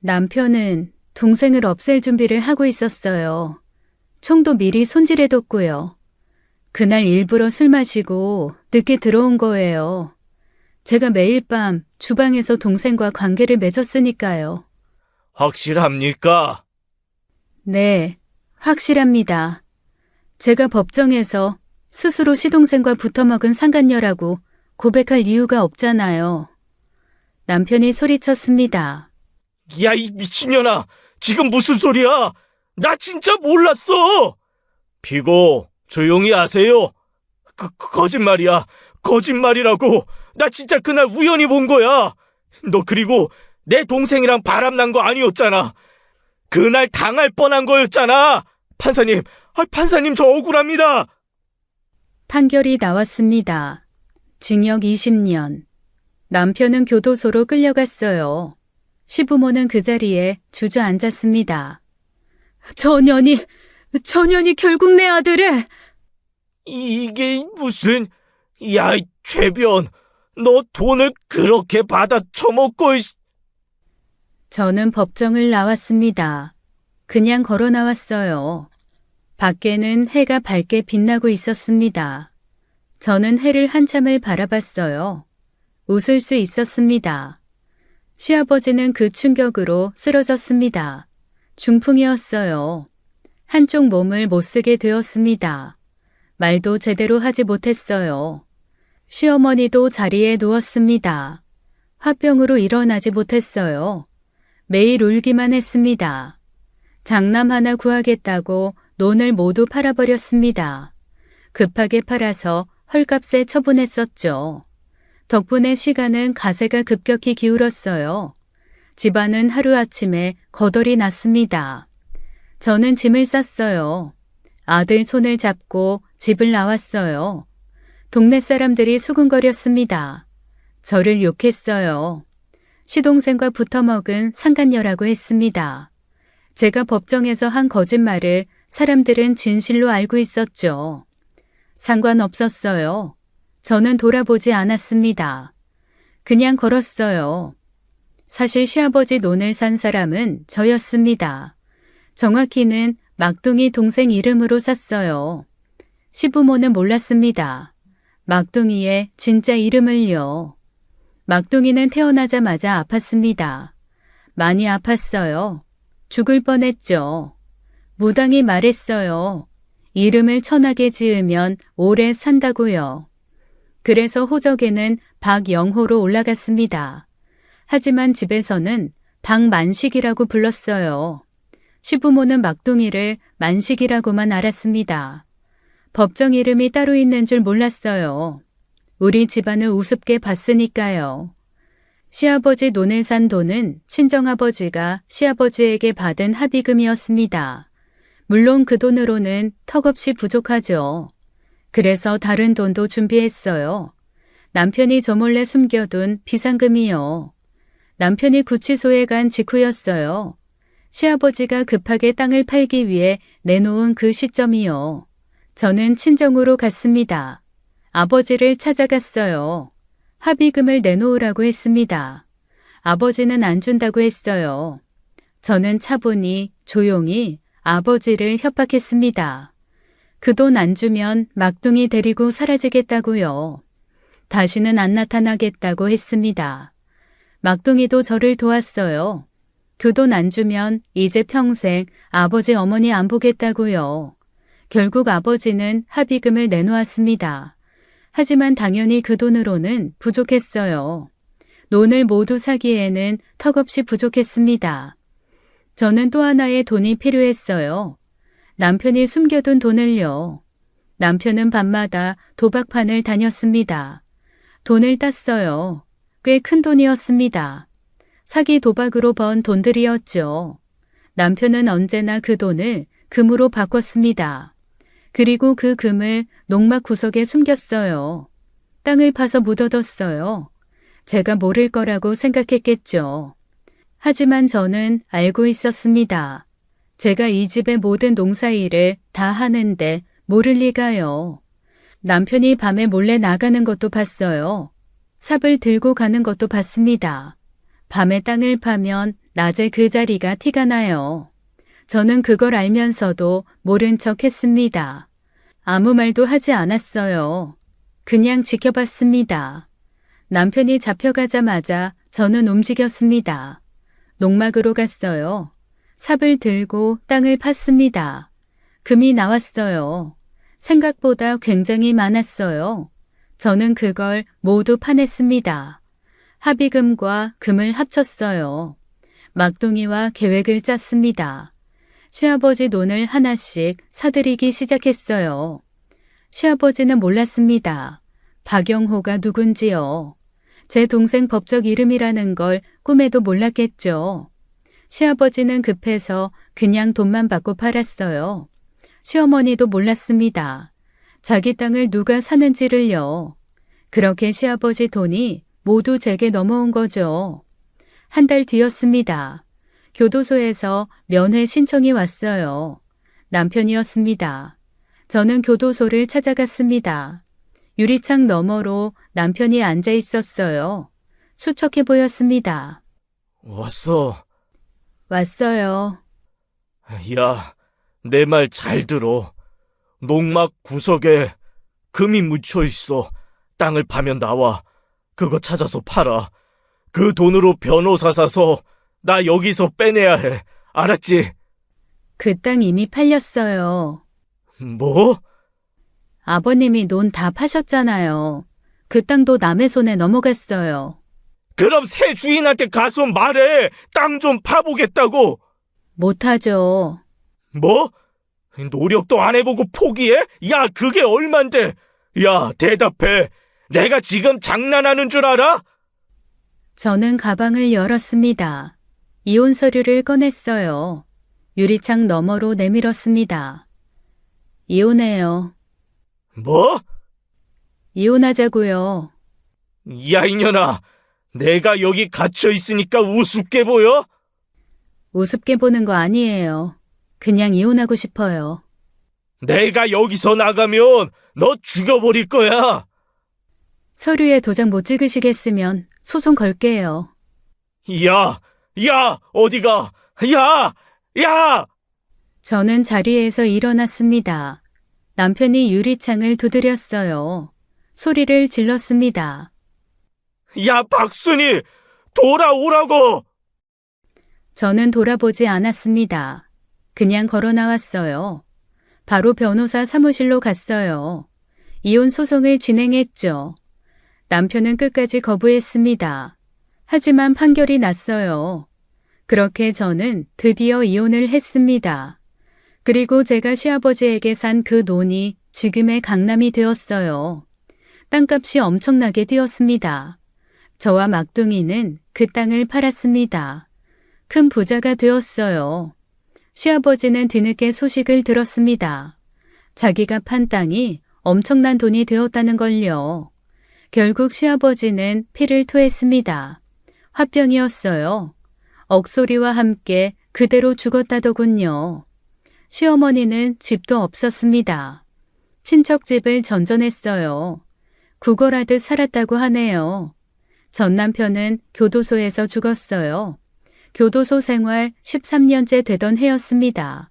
남편은 동생을 없앨 준비를 하고 있었어요. 총도 미리 손질해뒀고요. 그날 일부러 술 마시고 늦게 들어온 거예요. 제가 매일 밤 주방에서 동생과 관계를 맺었으니까요. 확실합니까? 네, 확실합니다. 제가 법정에서 스스로 시동생과 붙어먹은 상간녀라고 고백할 이유가 없잖아요. 남편이 소리쳤습니다. 야, 이 미친년아! 지금 무슨 소리야? 나 진짜 몰랐어! 피고, 조용히 하세요. 거짓말이야. 거짓말이라고. 나 진짜 그날 우연히 본 거야. 너 그리고 내 동생이랑 바람난 거 아니었잖아. 그날 당할 뻔한 거였잖아. 판사님, 판사님 저 억울합니다. 판결이 나왔습니다. 징역 20년. 남편은 교도소로 끌려갔어요. 시부모는 그 자리에 주저앉았습니다. 전현이 결국 내 아들을... 이게 무슨... 야, 최변, 너 돈을 그렇게 받아 처먹고... 저는 법정을 나왔습니다. 그냥 걸어 나왔어요. 밖에는 해가 밝게 빛나고 있었습니다. 저는 해를 한참을 바라봤어요. 웃을 수 있었습니다. 시아버지는 그 충격으로 쓰러졌습니다. 중풍이었어요. 한쪽 몸을 못 쓰게 되었습니다. 말도 제대로 하지 못했어요. 시어머니도 자리에 누웠습니다. 화병으로 일어나지 못했어요. 매일 울기만 했습니다. 장남 하나 구하겠다고 논을 모두 팔아버렸습니다. 급하게 팔아서 헐값에 처분했었죠. 덕분에 시간은 가세가 급격히 기울었어요. 집안은 하루아침에 거덜이 났습니다. 저는 짐을 쌌어요. 아들 손을 잡고 집을 나왔어요. 동네 사람들이 수군거렸습니다. 저를 욕했어요. 시동생과 붙어먹은 상간녀라고 했습니다. 제가 법정에서 한 거짓말을 사람들은 진실로 알고 있었죠. 상관없었어요. 저는 돌아보지 않았습니다. 그냥 걸었어요. 사실 시아버지 논을 산 사람은 저였습니다. 정확히는 막둥이 동생 이름으로 샀어요. 시부모는 몰랐습니다. 막둥이의 진짜 이름을요. 막둥이는 태어나자마자 아팠습니다. 많이 아팠어요. 죽을 뻔했죠. 무당이 말했어요. 이름을 천하게 지으면 오래 산다고요. 그래서 호적에는 박영호로 올라갔습니다. 하지만 집에서는 박만식이라고 불렀어요. 시부모는 막둥이를 만식이라고만 알았습니다. 법정 이름이 따로 있는 줄 몰랐어요. 우리 집안을 우습게 봤으니까요. 시아버지 논을 산 돈은 친정아버지가 시아버지에게 받은 합의금이었습니다. 물론 그 돈으로는 턱없이 부족하죠. 그래서 다른 돈도 준비했어요. 남편이 저 몰래 숨겨둔 비상금이요. 남편이 구치소에 간 직후였어요. 시아버지가 급하게 땅을 팔기 위해 내놓은 그 시점이요. 저는 친정으로 갔습니다. 아버지를 찾아갔어요. 합의금을 내놓으라고 했습니다. 아버지는 안 준다고 했어요. 저는 차분히 조용히 아버지를 협박했습니다. 그 돈 안 주면 막둥이 데리고 사라지겠다고요. 다시는 안 나타나겠다고 했습니다. 막둥이도 저를 도왔어요. 그 돈 안 주면 이제 평생 아버지 어머니 안 보겠다고요. 결국 아버지는 합의금을 내놓았습니다. 하지만 당연히 그 돈으로는 부족했어요. 논을 모두 사기에는 턱없이 부족했습니다. 저는 또 하나의 돈이 필요했어요. 남편이 숨겨둔 돈을요. 남편은 밤마다 도박판을 다녔습니다. 돈을 땄어요. 꽤 큰 돈이었습니다. 사기 도박으로 번 돈들이었죠. 남편은 언제나 그 돈을 금으로 바꿨습니다. 그리고 그 금을 농막 구석에 숨겼어요. 땅을 파서 묻어뒀어요. 제가 모를 거라고 생각했겠죠. 하지만 저는 알고 있었습니다. 제가 이 집의 모든 농사일을 다 하는데 모를 리가요. 남편이 밤에 몰래 나가는 것도 봤어요. 삽을 들고 가는 것도 봤습니다. 밤에 땅을 파면 낮에 그 자리가 티가 나요. 저는 그걸 알면서도 모른 척 했습니다. 아무 말도 하지 않았어요. 그냥 지켜봤습니다. 남편이 잡혀가자마자 저는 움직였습니다. 농막으로 갔어요. 삽을 들고 땅을 팠습니다. 금이 나왔어요. 생각보다 굉장히 많았어요. 저는 그걸 모두 파냈습니다. 합의금과 금을 합쳤어요. 막둥이와 계획을 짰습니다. 시아버지 논을 하나씩 사들이기 시작했어요. 시아버지는 몰랐습니다. 박영호가 누군지요. 제 동생 법적 이름이라는 걸 꿈에도 몰랐겠죠. 시아버지는 급해서 그냥 돈만 받고 팔았어요. 시어머니도 몰랐습니다. 자기 땅을 누가 사는지를요. 그렇게 시아버지 돈이 모두 제게 넘어온 거죠. 한 달 뒤였습니다. 교도소에서 면회 신청이 왔어요. 남편이었습니다. 저는 교도소를 찾아갔습니다. 유리창 너머로 남편이 앉아 있었어요. 수척해 보였습니다. 왔어. 왔어요. 야, 내 말 잘 들어. 농막 구석에 금이 묻혀 있어. 땅을 파면 나와. 그거 찾아서 팔아. 그 돈으로 변호사 사서 나 여기서 빼내야 해. 알았지? 그 땅 이미 팔렸어요. 뭐? 아버님이 논 다 파셨잖아요. 그 땅도 남의 손에 넘어갔어요. 그럼 새 주인한테 가서 말해. 땅 좀 파보겠다고. 못하죠. 뭐? 노력도 안 해보고 포기해? 야, 그게 얼만데? 야, 대답해. 내가 지금 장난하는 줄 알아? 저는 가방을 열었습니다. 이혼 서류를 꺼냈어요. 유리창 너머로 내밀었습니다. 이혼해요. 뭐? 이혼하자고요. 야, 이년아. 내가 여기 갇혀 있으니까 우습게 보여? 우습게 보는 거 아니에요. 그냥 이혼하고 싶어요. 내가 여기서 나가면 너 죽여버릴 거야. 서류에 도장 못 찍으시겠으면 소송 걸게요. 야, 야, 어디가? 야, 야! 저는 자리에서 일어났습니다. 남편이 유리창을 두드렸어요. 소리를 질렀습니다. 야, 박순이! 돌아오라고! 저는 돌아보지 않았습니다. 그냥 걸어 나왔어요. 바로 변호사 사무실로 갔어요. 이혼 소송을 진행했죠. 남편은 끝까지 거부했습니다. 하지만 판결이 났어요. 그렇게 저는 드디어 이혼을 했습니다. 그리고 제가 시아버지에게 산 그 돈이 지금의 강남이 되었어요. 땅값이 엄청나게 뛰었습니다. 저와 막둥이는 그 땅을 팔았습니다. 큰 부자가 되었어요. 시아버지는 뒤늦게 소식을 들었습니다. 자기가 판 땅이 엄청난 돈이 되었다는 걸요. 결국 시아버지는 피를 토했습니다. 화병이었어요. 억소리와 함께 그대로 죽었다더군요. 시어머니는 집도 없었습니다. 친척 집을 전전했어요. 구걸하듯 살았다고 하네요. 전 남편은 교도소에서 죽었어요. 교도소 생활 13년째 되던 해였습니다.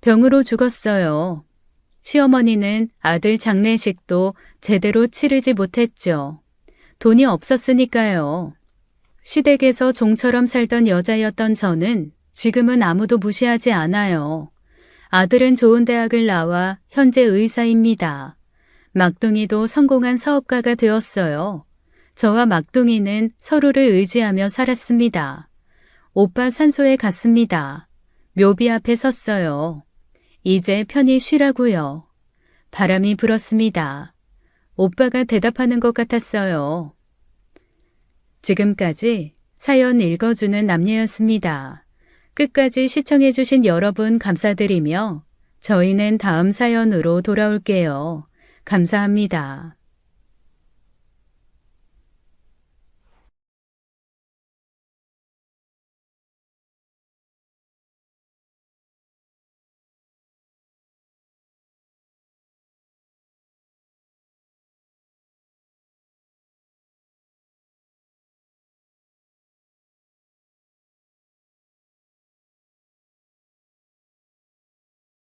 병으로 죽었어요. 시어머니는 아들 장례식도 제대로 치르지 못했죠. 돈이 없었으니까요. 시댁에서 종처럼 살던 여자였던 저는 지금은 아무도 무시하지 않아요. 아들은 좋은 대학을 나와 현재 의사입니다. 막둥이도 성공한 사업가가 되었어요. 저와 막둥이는 서로를 의지하며 살았습니다. 오빠 산소에 갔습니다. 묘비 앞에 섰어요. 이제 편히 쉬라고요. 바람이 불었습니다. 오빠가 대답하는 것 같았어요. 지금까지 사연 읽어주는 남녀였습니다. 끝까지 시청해주신 여러분 감사드리며 저희는 다음 사연으로 돌아올게요. 감사합니다.